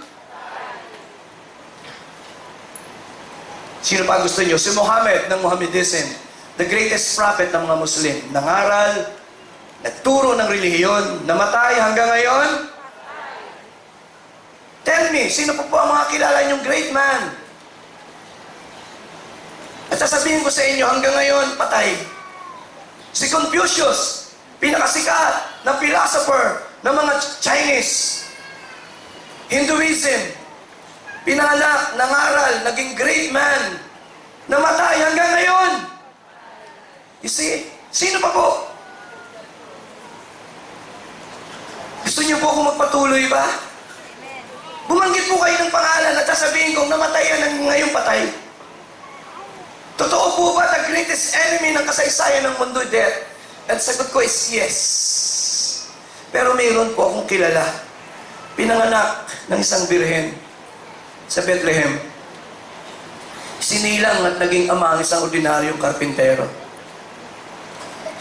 Sino pa gusto nyo? Si Muhammad ng Mohammedism. The greatest prophet ng mga Muslim. Nangaral, nagturo ng relihiyon, namatay hanggang ngayon? Tell me, sino po ang mga kilala niyong great man? At sasabihin ko sa inyo, hanggang ngayon, patay. Si Confucius, pinakasikat na philosopher ng mga Chinese. Hinduism, pinanganak, nangaral, naging great man, namatay hanggang ngayon. You see, sino pa po? Gusto niyo po akong magpatuloy ba? Bumanggit po kayo ng pangalan at sasabihin kong namatay yan ngayong patay. Totoo po ba the greatest enemy ng kasaysayan ng mundo, death? At sagot ko is yes. Pero mayroon po akong kilala. Pinanganak ng isang birhen sa Bethlehem. Sinilang at naging ama ang isang ordinaryong karpintero.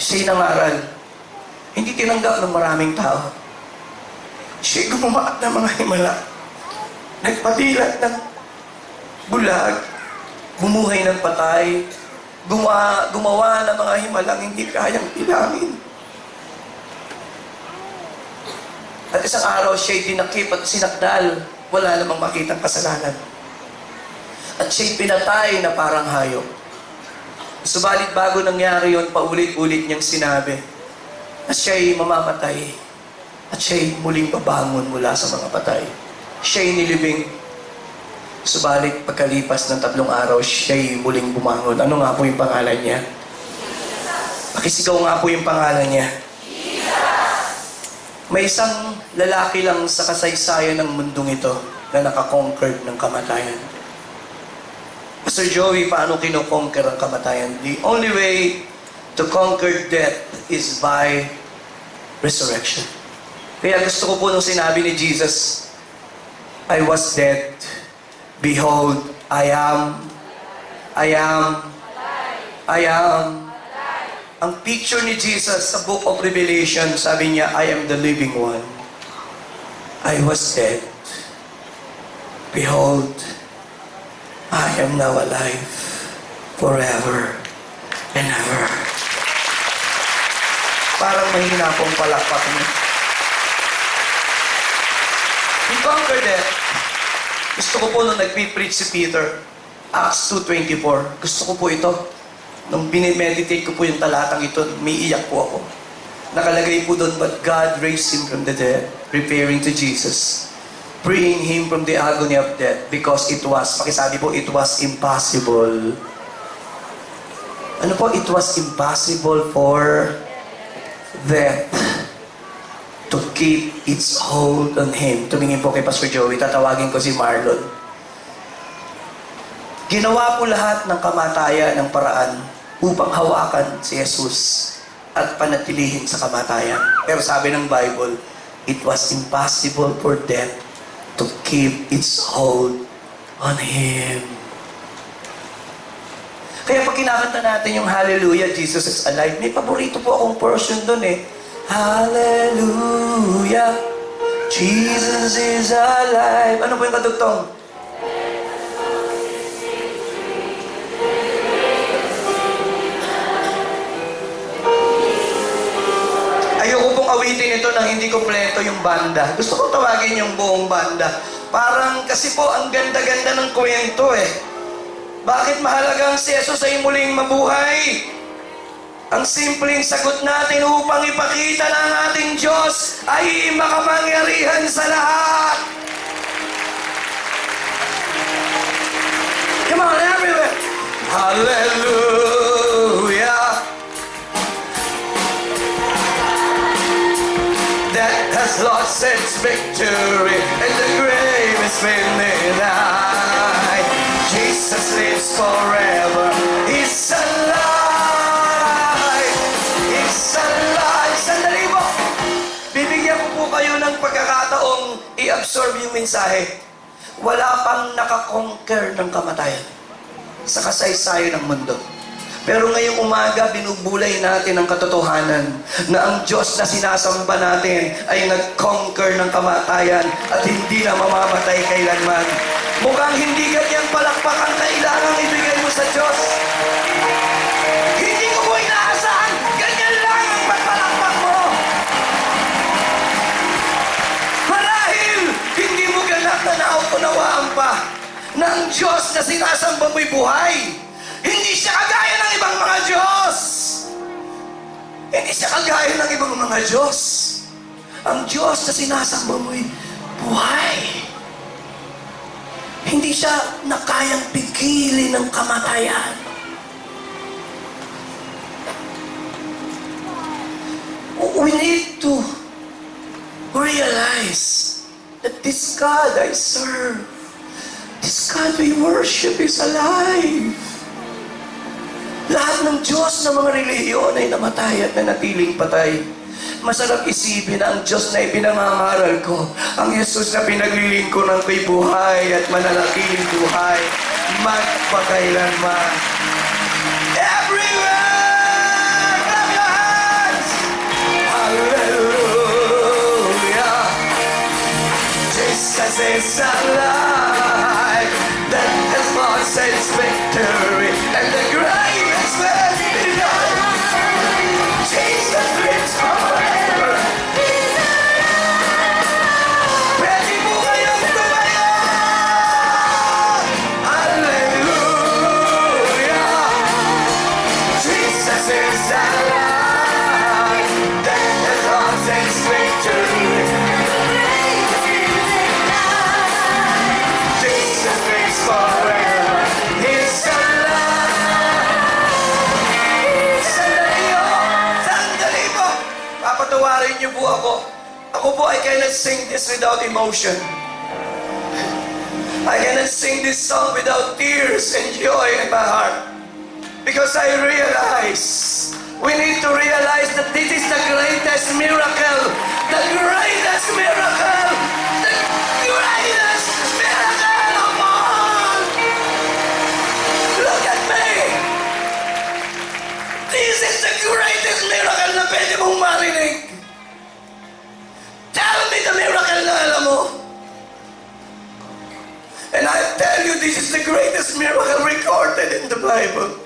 Siya'y nangaral. Hindi tinanggap ng maraming tao. Siya'y gumawa ng mga himala. Nagpadilat ng bulag. Bumuhay ng patay. Gumawa ng mga himalang hindi kayang ilangin. At isang araw siya'y dinakip at sinakdal. Wala namang makitang kasalanan. At siya'y pinatay na parang hayop. Subalit bago nangyari yon, paulit-ulit niyang sinabi na siya'y mamamatay at siya'y muling babangon mula sa mga patay. Siya'y nilibing. Subalit pagkalipas ng 3 araw, siya'y muling bumangon. Ano nga po yung pangalan niya? Pakisigaw nga po yung pangalan niya. May isang lalaki lang sa kasaysayan ng mundong ito na nakakonquered ng kamatayan. Pastor Joey, paano kinoconquer ang kamatayan? The only way to conquer death is by resurrection. Kaya gusto ko po nung sinabi ni Jesus, I was dead. Behold, I am. Ang picture ni Jesus sa Book of Revelation, sabi niya, I am the living one. I was dead. Behold, I am now alive forever and ever. Parang mahina pong palakpak niya. He conquered death. Gusto ko po nung nag-preach si Peter, Acts 2:24. Gusto ko po ito. Nung binimeditate ko po yung talatang ito, may iyak po ako. Nakalagay po doon, but God raised him from the dead, referring to Jesus, freeing him from the agony of death, because it was, pakisabi po, it was impossible. Ano po? It was impossible for death to keep its hold on him. Tumingin po kay Pastor Joey, tatawagin ko si Marlon. Ginawa po lahat ng kamatayan ng paraan upang hawakan si Jesus at panatilihin sa kamatayan. Pero sabi ng Bible, it was impossible for death to keep its hold on Him. Kaya pag kinakanta natin yung Hallelujah, Jesus is alive, may paborito po akong portion dun eh. Hallelujah, Jesus is alive. Ano po yung kadugtong? Ayoko pong awitin ito nang hindi kompleto yung banda. Gusto kong tawagin yung buong banda. Parang kasi po ang ganda-ganda ng kwento eh. Bakit mahalagang si Jesus ay muling mabuhay? Ang simpleng sagot natin upang ipakita na ang ating Diyos ay makapangyarihan sa lahat. Come on, everyone! Hallelujah! Death has lost its victory and the grave is been denied. Jesus lives forever. He's alive. He's alive. Sandali po. Bibigyan ko po kayo ng pagkakataong i-absorb yung mensahe. Wala pang nakakonquer ng kamatayan sa kasaysayan ng mundo. Pero ngayong umaga, binubulay natin ang katotohanan na ang Diyos na sinasamba natin ay nag-conquer ng kamatayan at hindi na mamamatay kailanman. Mukhang hindi ganyang palakpak ang kailangang ibigay mo sa Diyos. Hindi ko po inaasahan, ganyan lang ang pagpalakpak mo. Ang Diyos na sinasamba mo'y buhay. Hindi siya kagaya ng ibang mga Diyos. Hindi siya kagaya ng ibang mga Diyos. Ang Diyos na sinasamba mo'y buhay. Hindi siya nakayang pigilin ng kamatayan. We need to realize that this God I serve, this God we worship is alive. Lahat ng Diyos ng mga relihiyon ay namatay at nanatiling patay. Masarap isipin na ang Diyos na ipinangangaral ko, ang Jesus na pinaglilingkod ng ko'y buhay at mananatiling buhay magpakailanman. Everywhere! Clap your hands! Hallelujah! Jesus is alive. That has lost its victory, and the grave is behind. Jesus lives forever. Pwede mo kayong tumayo! Hallelujah! Jesus is alive. That has lost its victory. Jesus lives forever. He's alive. Sandali po. Papatawarin niyo po ako. Ako po, I cannot sing this without emotion. I cannot sing this song without tears and joy in my heart. Because I realize, we need to realize that this is the greatest miracle. The greatest miracle. The greatest miracle of all. Look at me. This is the greatest miracle na pwede mong marinig. Tell me the miracle na alam mo. And I tell you, this is the greatest miracle recorded in the Bible.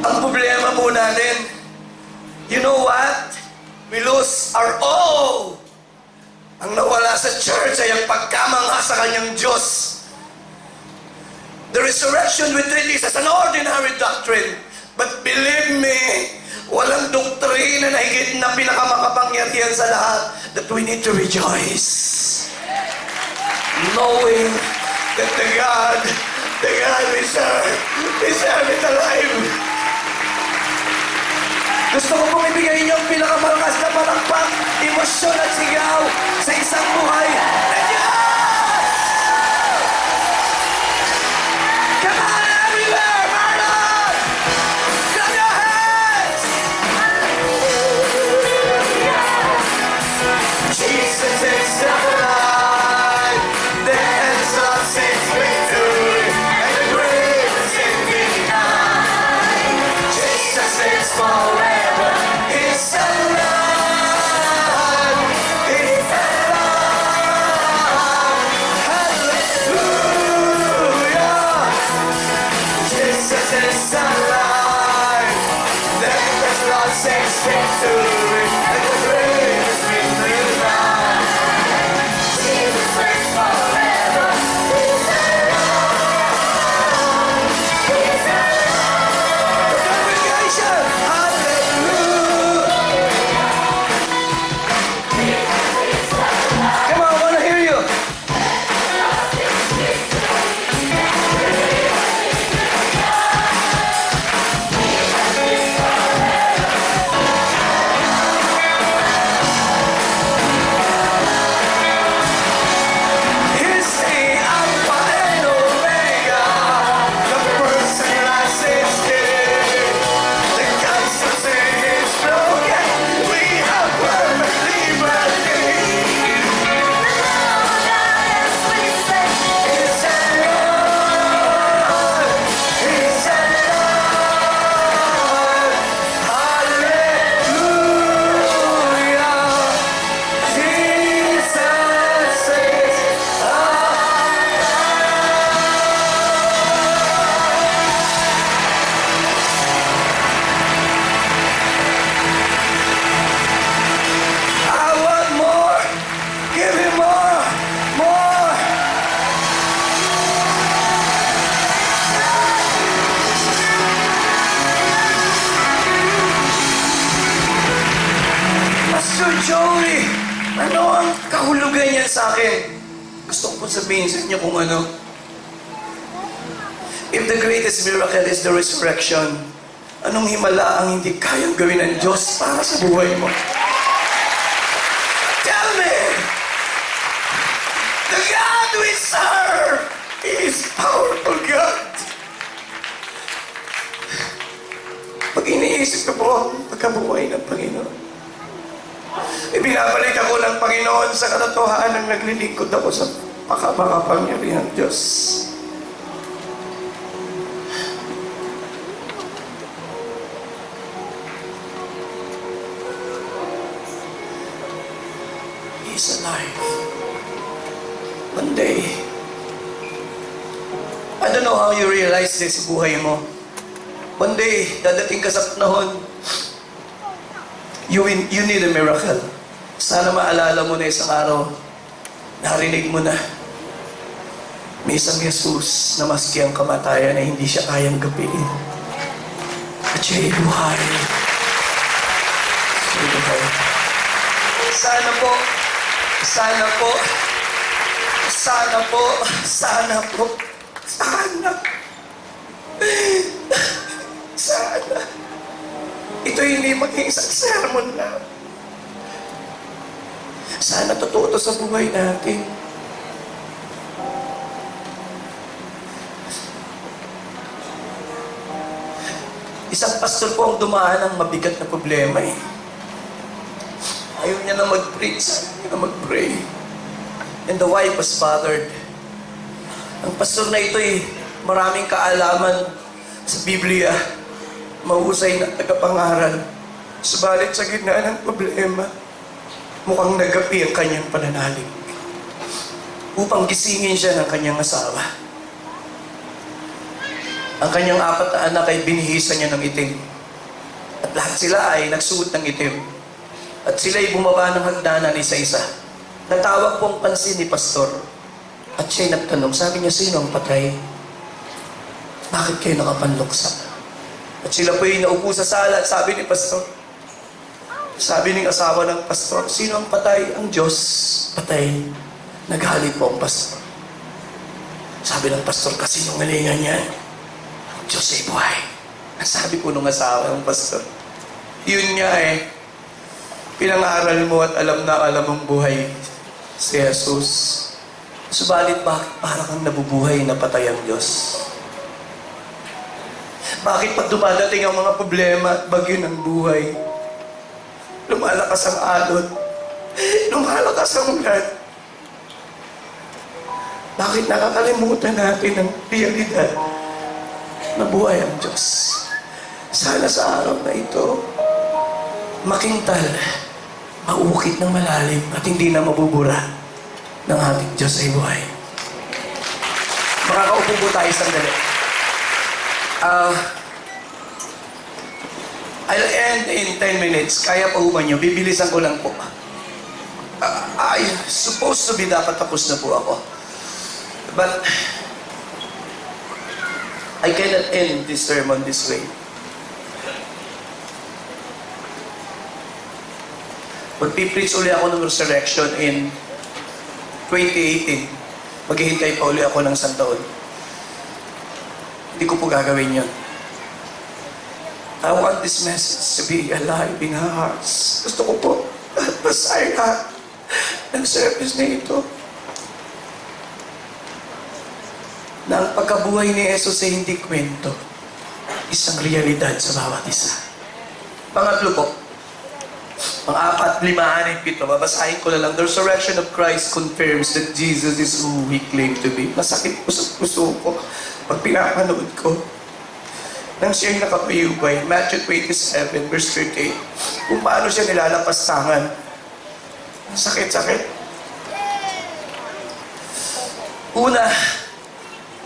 Ang problema po natin, you know what? We lose our all. Ang nawala sa church ay ang pagkamangha sa kanyang Diyos. The resurrection we treat this as an ordinary doctrine. But believe me, walang doktrina na higit na pinakamakapangyarihan sa lahat that we need to rejoice. Knowing that the God we serve is alive. Gusto ko pong ibigay niyo ang pinakamalakas na palakpak, emosyon at sigaw sa isang buhay na Diyos! Come on everywhere, Marlon! Clap your hands! Jesus is alive. Death has lost its victory, and the grave is sinking behind. Jesus is forever. He's alive. He's alive. nahulugan yan sa akin. Gusto ko po sabihin sa inyo kung ano. If the greatest miracle is the resurrection, anong himala ang hindi kayang gawin ng Diyos para sa buhay mo? Tell me! The God we serve is powerful God. Pag iniisip ko po ang pagkabuhay ng Panginoon, ibinabalik ako ng Panginoon sa katotohanan, naglilingkod ako sa makapangyarihang Diyos. He is alive. One day, I don't know how you realize this sa buhay mo. One day, dadating ka sa panahon, you need a miracle. Sana maalala mo na isang araw, narinig mo na, may isang Jesus na maski ang kamatayan ay hindi siya kayang gapiin. At siya'y buhay. Siya'y buhay. Sana po, sana po, sana po, sana po, sana. Sana. Ito hindi maging isang sermon lang. Sana totoo to sa buhay natin. Isang pastor po ang dumaan ng mabigat na problema eh. Ayaw niya na mag-preach, ayaw niya na mag-pray. And the wife was bothered. Ang pastor na ito eh, maraming kaalaman sa Biblia. Mahusay na tagapangaral. Subalit sa gitna ng problema, mukhang nagapi ang kanyang pananalig upang gisingin siya ng kanyang asawa. Ang kanyang 4 na anak ay binihisa niya ng itim. At lahat sila ay nagsuot ng itim. At sila ay bumaba ng hagdanan isa-isa. Natawag po ang pansin ni pastor. At siya'y nagtanong, sabi niya, sino ang patay? Bakit kayo nakapanluksa? At sila po ay naupo sa sala at sabi ni pastor, sabi ng asawa ng pastor, sino ang patay? Ang Diyos patay. Naghalit po ang pastor. Sabi ng pastor, kasi nung ngalingan niya, ang Diyos ay buhay. Ang sabi po ng asawa ng pastor, yun nga eh, pinangaral mo at alam na alam mong buhay si Jesus. Subalit bakit parang kang nabubuhay na patay ang Diyos? Bakit pag dumadating ang mga problema at bagyo ng buhay, lumalakas ang alon, lumalakas ang ulan? Bakit nakakalimutan natin ang realidad na buhay ang Diyos? Sana sa araw na ito, makintal, maukit ng malalim at hindi na mabubura ng ating Diyos ay buhay. Makakaupo po tayo sandali. I'll end in 10 minutes. Kaya pa human nyo. Bibilisan ko lang po. I supposed to be dapat tapos na po ako. But I cannot end this sermon this way. Magpipreach uli ako ng resurrection in 2018. Maghihintay pa uli ako ng isang taon. Hindi ko po gagawin yun. I want this message to be alive in our hearts. Gusto ko po basahin lahat ng service na ito. Na ang pagkabuhay ni Jesus ay hindi kwento. Isang realidad sa bawat isa. Pangatlo po. Pang-4, 5, 6, 7. Babasahin ko na lang. The resurrection of Christ confirms that Jesus is who He claimed to be. Masakit po sa puso ko pag pinapanood ko. Nang siya'y nakapayubay, Matthew 27, verse 38, kung paano siya nilalapastangan. Sakit-sakit. Una,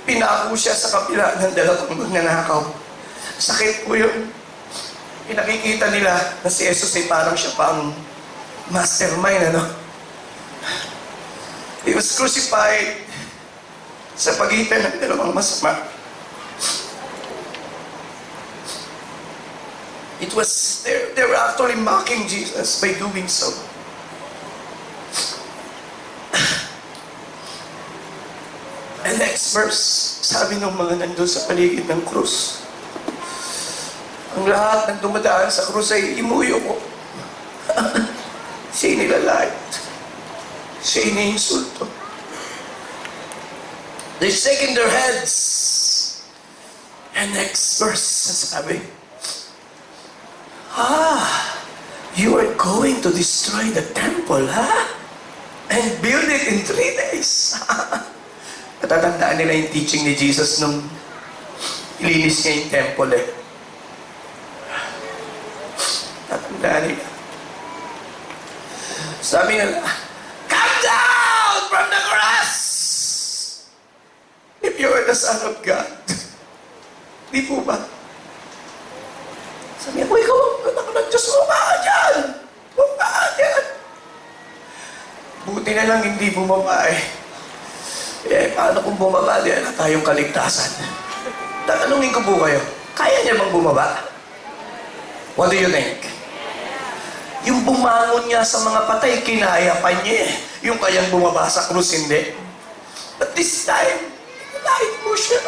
pinako siya sa kapila ng 2 magnanakaw. Sakit po yun. Pinakikita nila na si Jesus ay parang siya pa ang mastermind, ano? He was crucified sa pagitan ng 2 masama. It was, they were actually mocking Jesus by doing so. And next verse, sabi ng mga nandun sa paligid ng krus, ang lahat ng dumadaan sa krus ay imuyo ko. Siya nilalait. Siya iniinsulto. They're shaking their heads. And next verse, sabi, you are going to destroy the temple, ha? And build it in 3 days. Natatandaan nila yung teaching ni Jesus nung ilinis niya yung temple eh. Natatandaan nila. Sabi nila, come down from the cross! If you are the Son of God. Di po ba? Sabi niya, ikaw ang anak ng Diyos, bumaba ka dyan! Bumaba ka dyan! Buti na lang hindi bumaba eh. Eh, paano kung bumaba, di na tayong kaligtasan? Tatanungin ko po kayo, kaya niya bang bumaba? What do you think? Yung bumangon niya sa mga patay, kinaya pa niya eh. Yung kayang bumaba sa krus, hindi. But this time, kinahit mo siya.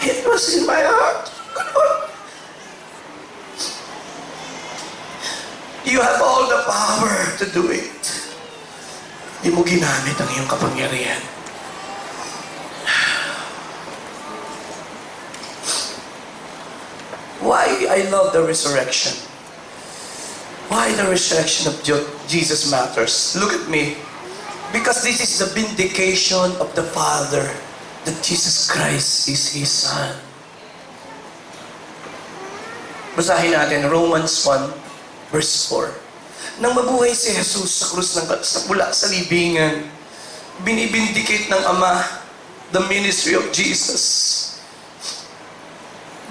It was in my heart. Lord, you have all the power to do it. Di mo ginamit ang iyong kapangyarihan. Why I love the resurrection? Why the resurrection of Jesus matters? Look at me. Because this is the vindication of the Father that Jesus Christ is His Son. Basahin natin Romans 1 verse 4. Nang mabuhay si Jesus sa krus mula sa libingan, binibindicate ng Ama the ministry of Jesus,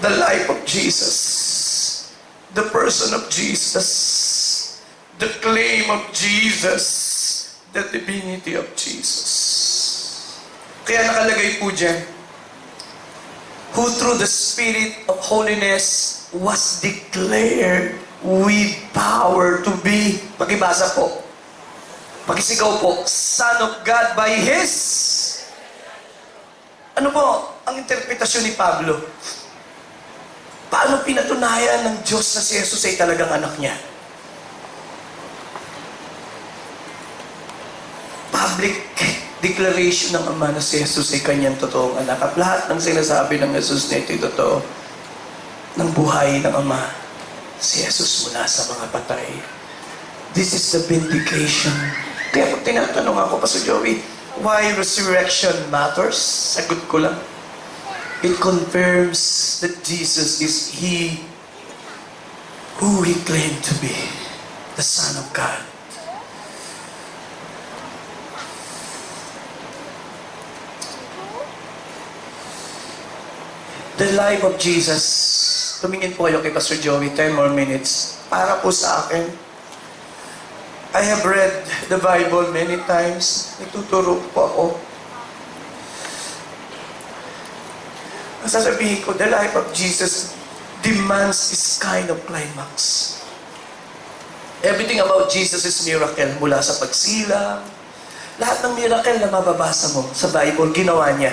the life of Jesus, the person of Jesus, the claim of Jesus, the divinity of Jesus. Kaya nakalagay po dyan, who through the Spirit of holiness was declared with power to be, pakibasa po, pakisigaw po, Son of God by His. Ano po ang interpretasyon ni Pablo? Paano pinatunayan ng Diyos na si Jesus ay talagang anak niya? Public declaration ng Ama na si Jesus ay kanyang totoong anak. At lahat ng sinasabi ng Jesus na ito'y totoo ng buhay ng Ama, si Jesus mula sa mga patay. This is the vindication. Kaya pag tinatanong ako, Pastor Joey, why resurrection matters? Sagot ko lang. It confirms that Jesus is He who He claimed to be, the Son of God. The life of Jesus. Tumingin po kayo kay Pastor Joey, 10 more minutes. Para po sa akin, I have read the Bible many times. Nagtuturo po ako. Ang sasabihin ko, the life of Jesus demands this kind of climax. Everything about Jesus is miracle. Mula sa pagsilang, lahat ng miracle na mababasa mo sa Bible, ginawa niya.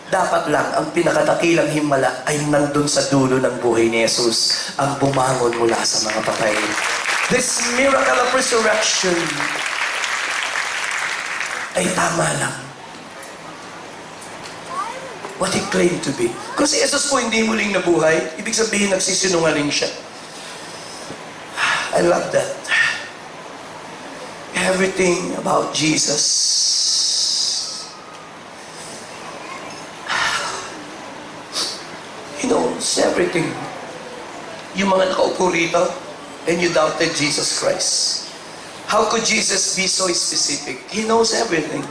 Dapat lang, ang pinakadakilang himala ay nandun sa dulo ng buhay ni Jesus, ang bumangon mula sa mga patay. This miracle of resurrection ay tama lang. What He claimed to be. Kung si Jesus po hindi muling nabuhay, ibig sabihin nagsisinungaling siya. I love that. Everything about Jesus. He knows everything. Yung mga nakaupo rito, and you doubted Jesus Christ. How could Jesus be so specific? He knows everything.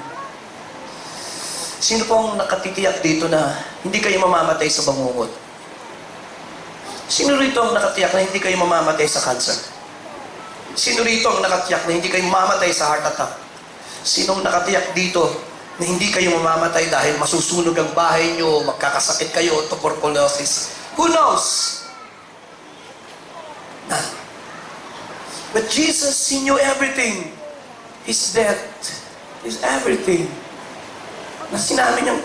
Sino pong nakatitiyak dito na hindi kayo mamamatay sa bangungot? Sino rito ang nakatiyak na hindi kayo mamamatay sa cancer? Sino rito ang nakatiyak na hindi kayo mamamatay sa heart attack? Sinong nakatiyak dito na hindi kayo mamamatay dahil masusunog ang bahay nyo, magkakasakit kayo, tuberculosis? Who knows? None. But Jesus, He knew everything. His death is everything. na sinabi niyang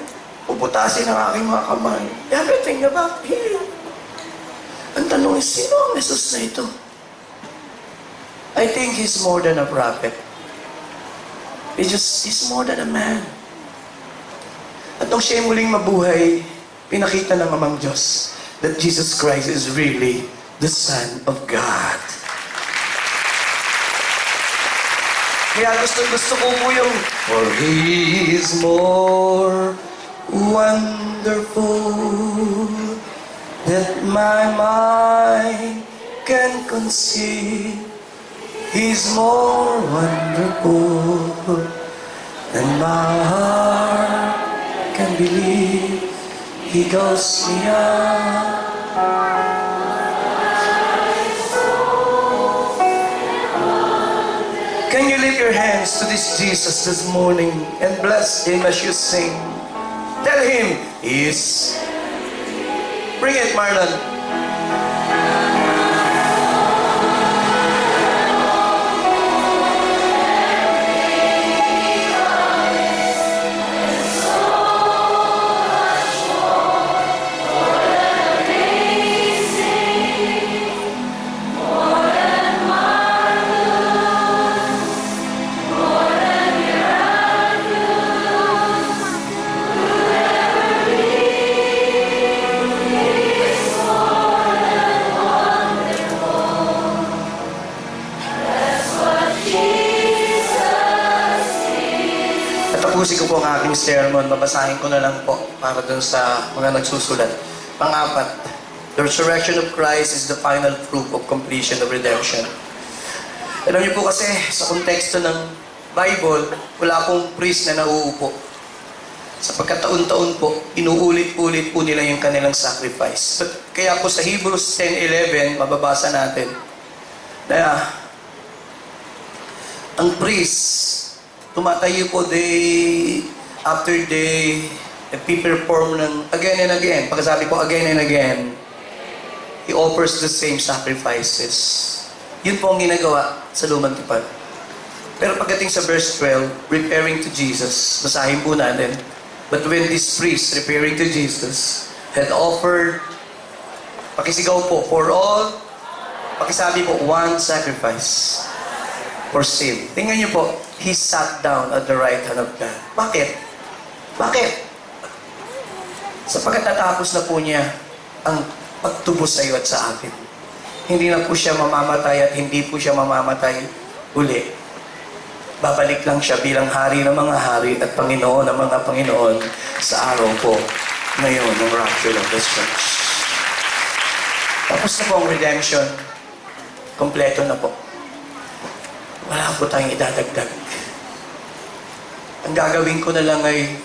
puputasin ang aking mga kamay. Everything about him. Ang tanong is, sino ang Jesus na ito? I think he's more than a prophet. He's more than a man. At nung siya'y muling mabuhay, pinakita ng Amang Diyos that Jesus Christ is really the Son of God. Kaya gusto ko po yung, for He is more wonderful that my mind can conceive. He's more wonderful than my heart can believe. He goes beyond. Can you lift your hands to this Jesus this morning and bless Him as you sing? Tell Him, He is. Bring it, Marlon. Tapusin ko po ang aking sermon. Babasahin ko na lang po para dun sa mga nagsusulat. Pang-apat, the resurrection of Christ is the final proof of completion of redemption. Alam niyo po kasi, sa konteksto ng Bible, wala pong priest na nauupo. Sa pagkataon-taon po, inuulit-ulit po nila yung kanilang sacrifice. But, kaya po sa Hebrews 10:11, mababasa natin na ang priest, tumatayo po day after day, nagpiperform ng again and again. Pagkasabi ko again and again, he offers the same sacrifices. Yun po ang ginagawa sa lumang tipan. Pero pagdating sa verse 12, referring to Jesus, basahin po natin. But when this priest, referring to Jesus, had offered, pakisigaw po, for all, pakisabi po, one sacrifice for sin. Tingnan niyo po, He sat down at the right hand of God. Bakit? Bakit? Sapagkat natapos na po niya ang pagtubos sa iyo at sa akin. Hindi na po siya mamamatay at hindi po siya mamamatay uli. Babalik lang siya bilang hari ng mga hari at Panginoon ng mga Panginoon sa araw po ngayon ng rapture of the church. Tapos na po ang redemption. Kompleto na po. Wala po tayong idadagdag. Ang gagawin ko na lang ay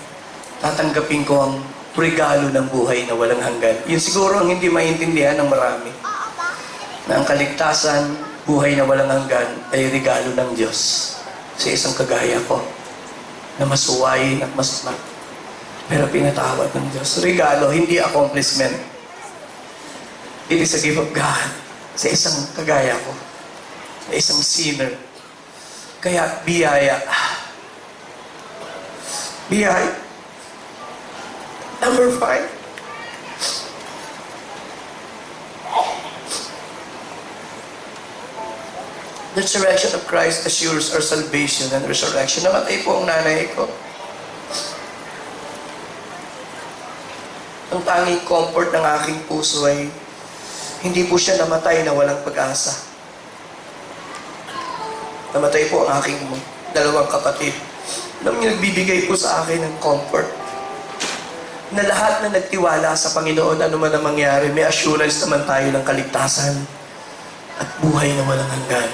tatanggapin ko ang regalo ng buhay na walang hanggan. Yun siguro ang hindi maintindihan ng marami. Na ang kaligtasan, buhay na walang hanggan ay regalo ng Diyos sa isang kagaya ko na masuwayin at masama. Pero pinatawad ng Diyos. Regalo, hindi accomplishment. It is a gift of God sa isang kagaya ko. Sa isang sinner. Kaya biyaya. Biyaya. Number 5. The resurrection of Christ assures our salvation and resurrection. Namatay po ang nanay ko. Ang tanging comfort ng aking puso ay hindi po siya namatay na walang pag-asa. Namatay po ang aking dalawang kapatid. Alam niyo, nagbibigay po sa akin ng comfort. Na lahat na nagtiwala sa Panginoon, ano man ang mangyari, may assurance naman tayo ng kaligtasan at buhay na walang hanggan.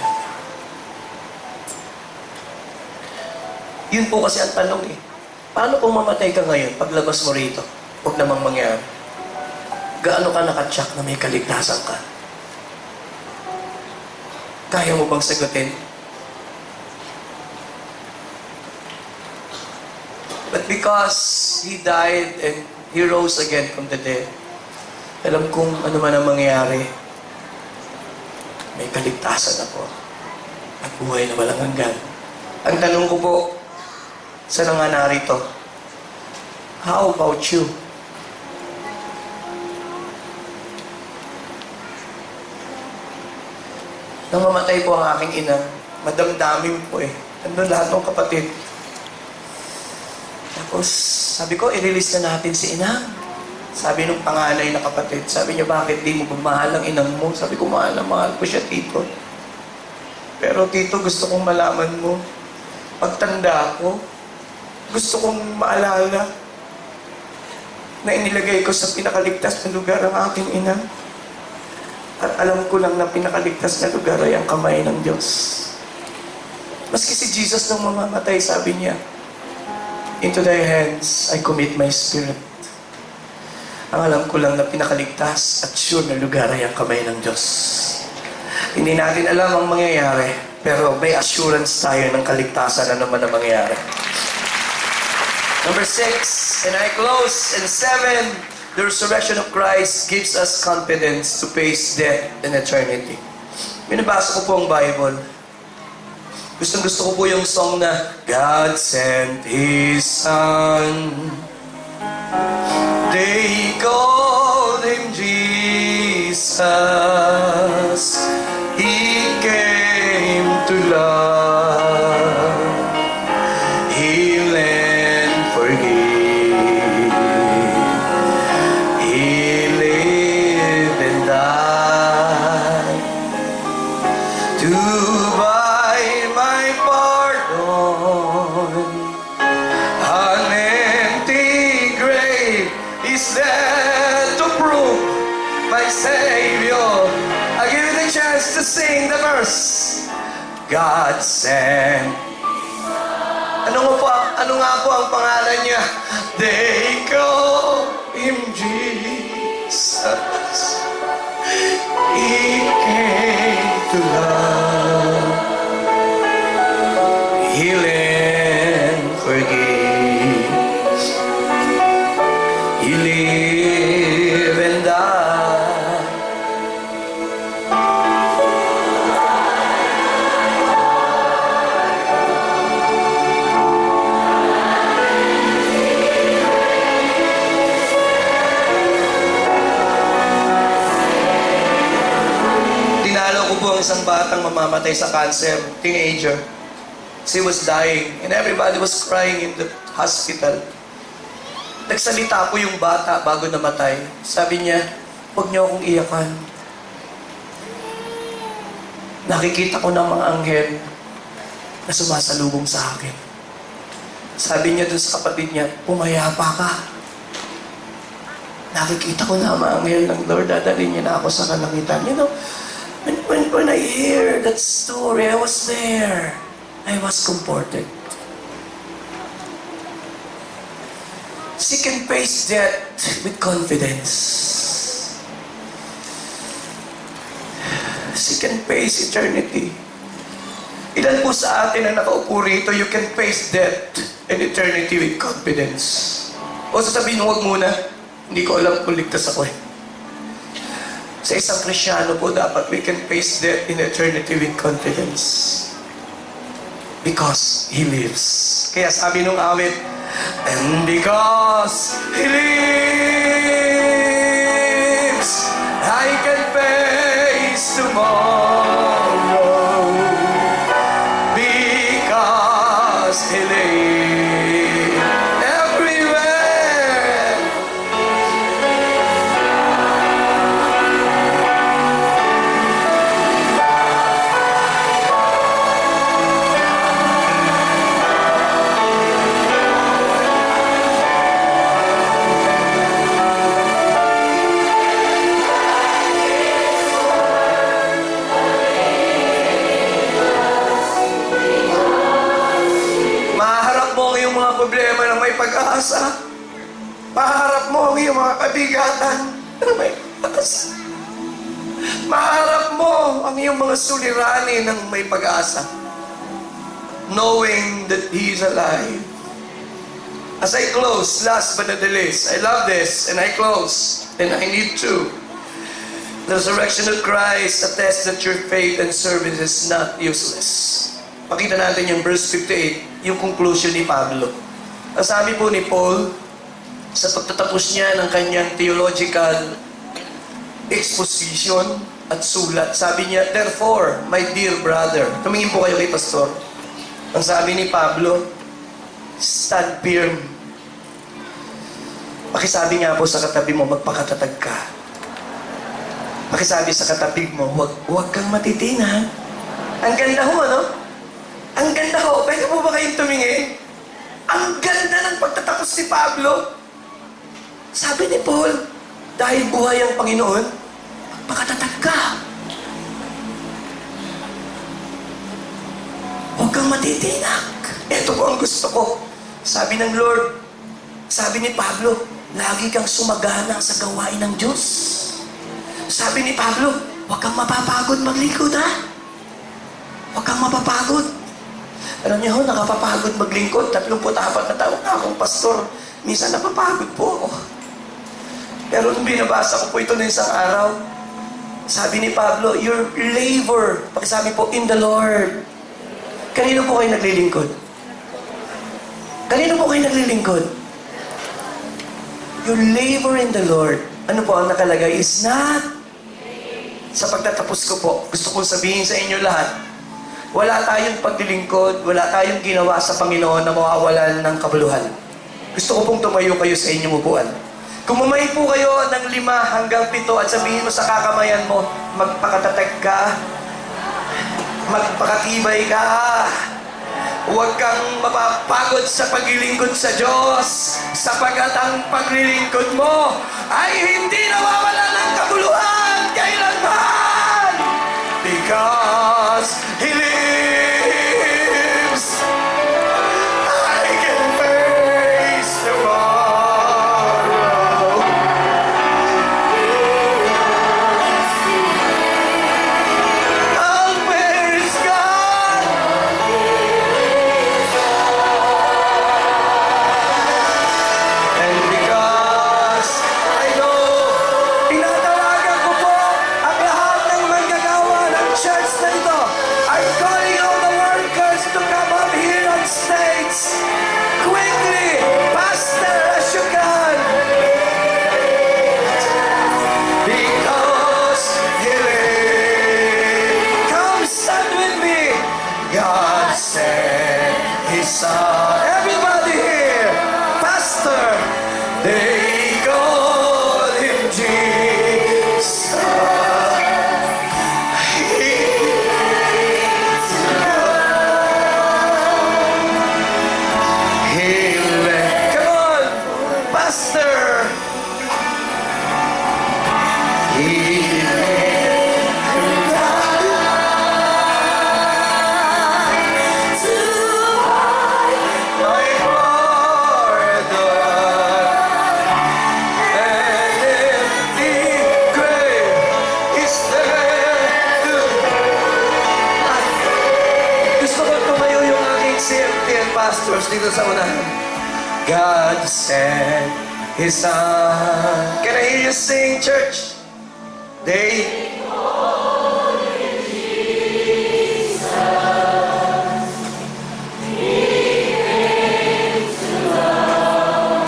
Yun po kasi ang tanong eh. Paano kung mamatay ka ngayon, paglabas mo rito? Huwag namang mangyari. Gaano ka nakatsak na may kaligtasan ka? Kaya mo bang sagutin? But because He died and He rose again from the dead, alam kong ano man ang mangyari, may kaligtasan ako at buhay na walang hanggan. Ang tanong ko po, saan nga narito? How about you? Nang mamatay po ang aking ina, madamdamin po eh. Nandun lahat ng kapatid. Tapos, sabi ko, i-release na natin si Inang. Sabi nung panganay na kapatid, sabi niya, bakit di mo mahal ang inang mo? Sabi ko, mahal na mahal ko siya, tito. Pero tito, gusto kong malaman mo, pagtanda ko, gusto kong maalala na inilagay ko sa pinakaligtas na lugar ang aking ina. At alam ko lang na pinakaligtas na lugar ay ang kamay ng Diyos. Maski si Jesus nung mamamatay, sabi niya, into thy hands I commit my spirit. Ang alam ko lang na pinakaligtas at sure na lugar ay ang kamay ng Diyos. Hindi natin alam ang mangyayari, pero may assurance tayo ng kaligtasan na naman ang mangyayari. Number 6, and I close, and 7, the resurrection of Christ gives us confidence to face death and eternity. Binabasa ko po ang Bible. Gustong-gusto ko po yung song na God sent His Son. They called Him Jesus. He came to love, heal and forgive. He lived and died to buy my pardon. An empty grave is there to prove my Savior. I give you the chance to sing the verse. God sent. Ano nga po ang pangalan niya? They call Him Jesus. He came to love, heal and forgive. He live and die. Tinalo ko po ang isang batang mamamatay sa cancer, teenager. She was dying and everybody was crying in the hospital. Nagsalita po yung bata bago namatay. Sabi niya, huwag niyo akong iyakan. Nakikita ko ng mga anghel na sumasalubong sa akin. Sabi niya dun sa kapatid niya, pumayapa ka. Nakikita ko na ang mga anghel ng Lord, dadalhin niya na ako sa kalangitan. You know, when I hear that story, I was there. I was comforted. She can face death with confidence. She can face eternity. Ilan po sa atin ang nakaupo rito, you can face death and eternity with confidence. O sasabihin, huwag muna, hindi ko alam kung ligtas ako eh. Sa isang Kristiyano po, dapat we can face death in eternity with confidence. Because He lives. Kaya sabi nung awit, and because He lives, I can face tomorrow. Because He lives everywhere. Problema ng may pag-asa. Maharap mo ang iyong mga kabigatan ng may pag-asa. Maharap mo ang iyong mga suliranin ng may pag-asa. Knowing that He is alive. As I close, last but not the least, I love this and I close, and I need to. The resurrection of Christ attests that your faith and service is not useless. Pakita natin yung verse 58, yung conclusion ni Pablo. Ang sabi po ni Paul, sa pagtatapos niya ng kanyang theological exposition at sulat. Sabi niya, therefore, my dear brother, tumingin po kayo kay Pastor. Ang sabi ni Pablo, stand firm. Pakisabi nga po sa katabi mo, magpakatatag ka. Pakisabi sa katabi mo, huwag kang matitinag. Ang ganda ho, ano? Ang ganda ho. Pwede po ba kayong tumingin? Ang ganda ng pagtatapos ni Pablo. Sabi ni Paul, dahil buhay ang Panginoon, magpakatatag ka. Huwag kang matitinag. Ito po ang gusto ko. Sabi ng Lord, sabi ni Pablo, lagi kang sumagana sa gawain ng Diyos. Sabi ni Pablo, huwag kang mapapagod maglingkod, ha? Huwag kang mapapagod. Alam niyo ho, nakapapagod maglingkod. 34 na taon na akong pastor. Minsan napapagod po ako. Pero nung binabasa ko po ito na isang araw, sabi ni Pablo, your labor, pakisabi po, in the Lord. Kanino po kayo naglilingkod? Kanino po kayo naglilingkod? Your labor in the Lord. Ano po ang nakalagay is not. Sa pagtatapos ko po, gusto kong sabihin sa inyo lahat, wala tayong paglilingkod, wala tayong ginawa sa Panginoon na mawawalan ng kabuluhan. Gusto ko pong tumayo kayo sa inyong upuan. Kung po kayo ng 5 hanggang 7 at sabihin mo sa kakamayan mo, magpakatatag ka, magpakatibay ka, huwag kang mapapagod sa paglilingkod sa Diyos, sapagat ang paglilingkod mo ay hindi nawawala ng kabuluhan kailanman. Because He lives, I can face tomorrow. I'll praise God. And because I know, tinatawagan ko po ang lahat ng manggagawa ng church na ito. I'm calling all the workers to come up here on stage. Quickly, Pastor, as you can. Because He lives. Come stand with me. God sent His Son. Everybody here. Pastor, they call Him Jesus. Come on, Pastor. My pardon, an empty grave is there to. Gusto ko tumayo yung aking CMT and pastors dito sa unahan. God sent His Son. Can I hear you sing, church? They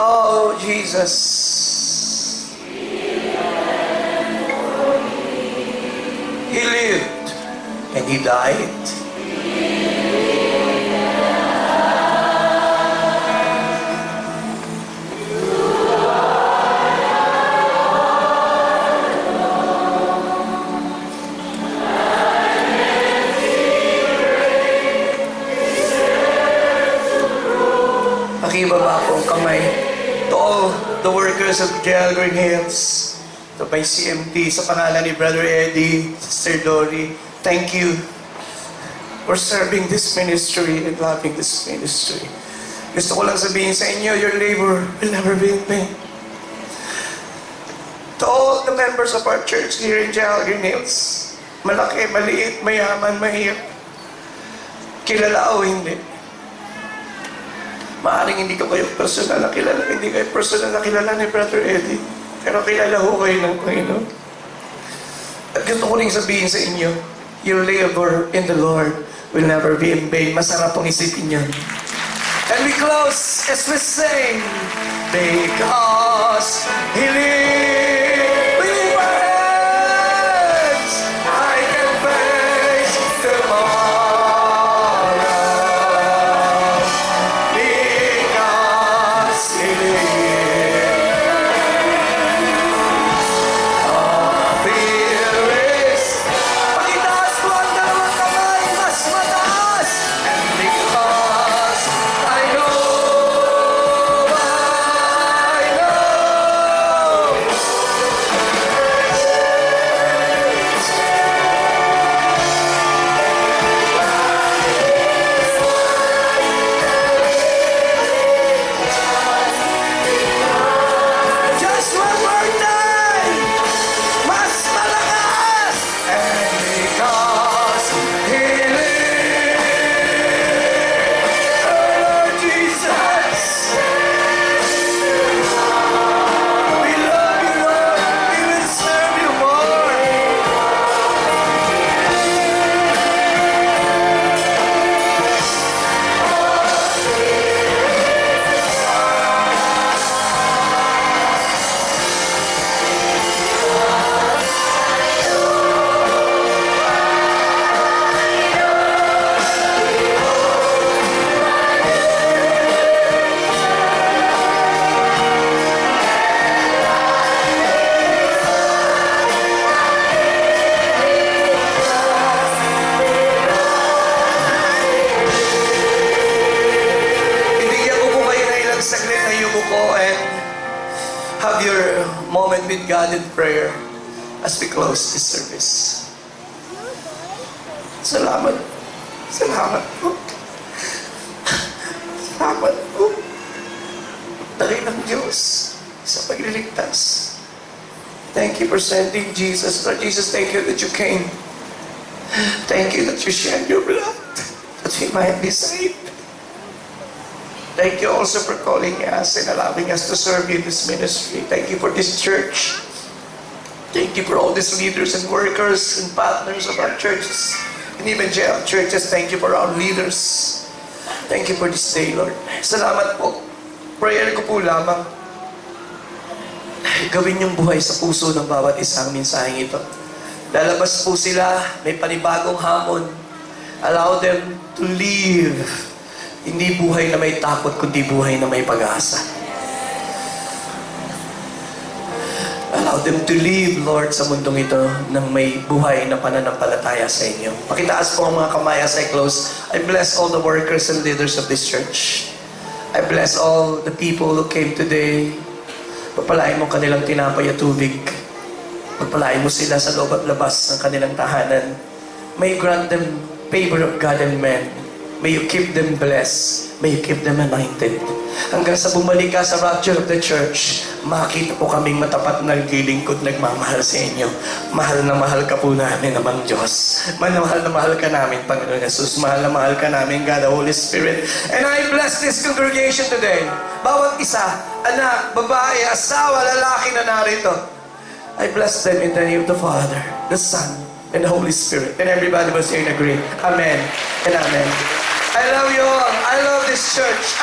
Oh, Jesus. He lived and He died. Pakibaba po ang kamay to all the workers of Jail Green Hills, to my CMT, sa pangalan ni Brother Eddie, Sister Dory, thank you for serving this ministry and loving this ministry. Gusto ko lang sabihin sa inyo, your labor will never be in vain. To all the members of our church here in Jail Green Hills, malaki, maliit, mayaman, mahirap, kilala o hindi, maaring hindi ko kayo personal na kilala, hindi kayo personal na kilala ni Brother Eddie, pero kilala ho kayo ng Panginoon. At gusto ko rin sabihin sa inyo, your labor in the Lord will never be in vain. Masarap pong isipin yan. And we close as we sing, because He lives. With my hands, I can face tomorrow. Because He lives. All fear is. Pagitaas mo ang dalawang kamay, mas mataas. And because I know. Just one more time! Mas malakas! And because He lives, oh Lord Jesus, we love You, Lord. We will serve You more. Ibigyan ko po kayo na ilang saglit na yumuko and have your moment with God in prayer as we close this service. Salamat. Salamat po. Salamat po. Dahil ng Diyos sa pagliligtas. Thank You for sending Jesus. Lord Jesus, thank You that You came. Thank You that You shed Your blood that we might be saved. Thank You also for calling us and allowing us to serve You in this ministry. Thank You for this church. Thank You for all these leaders and workers and partners of our churches and even jail churches. Thank You for our leaders. Thank You for this day, Lord. Salamat po. Prayer ko po lamang. Gawin yung buhay sa puso ng bawat isang mensaheng ito. Lalabas po sila, may panibagong hamon. Allow them to live. Hindi buhay na may takot, kundi buhay na may pag-asa. Allow them to live, Lord, sa mundong ito ng may buhay na pananampalataya sa inyo. Pakitaas po ang mga kamay as I close. I bless all the workers and leaders of this church. I bless all the people who came today. Pagpalain mo kanilang tinapay at tubig. Pagpalain mo sila sa loob at labas ng kanilang tahanan. May you grant them favor of God and men. May You keep them blessed. May You keep them anointed. Hanggang sa bumalik ka sa rapture of the church, makita po kaming matapat na naglilingkod, nagmamahal sa inyo. Mahal na mahal ka po namin, Amang Diyos. Mahal na mahal ka namin, Panginoon Jesus. Mahal na mahal ka namin, God, the Holy Spirit. And I bless this congregation today. Bawat isa, anak, babae, asawa, lalaki na narito. I bless them in the name of the Father, the Son, and the Holy Spirit. And everybody was here and agree. Amen and amen. I love you all. I love this church.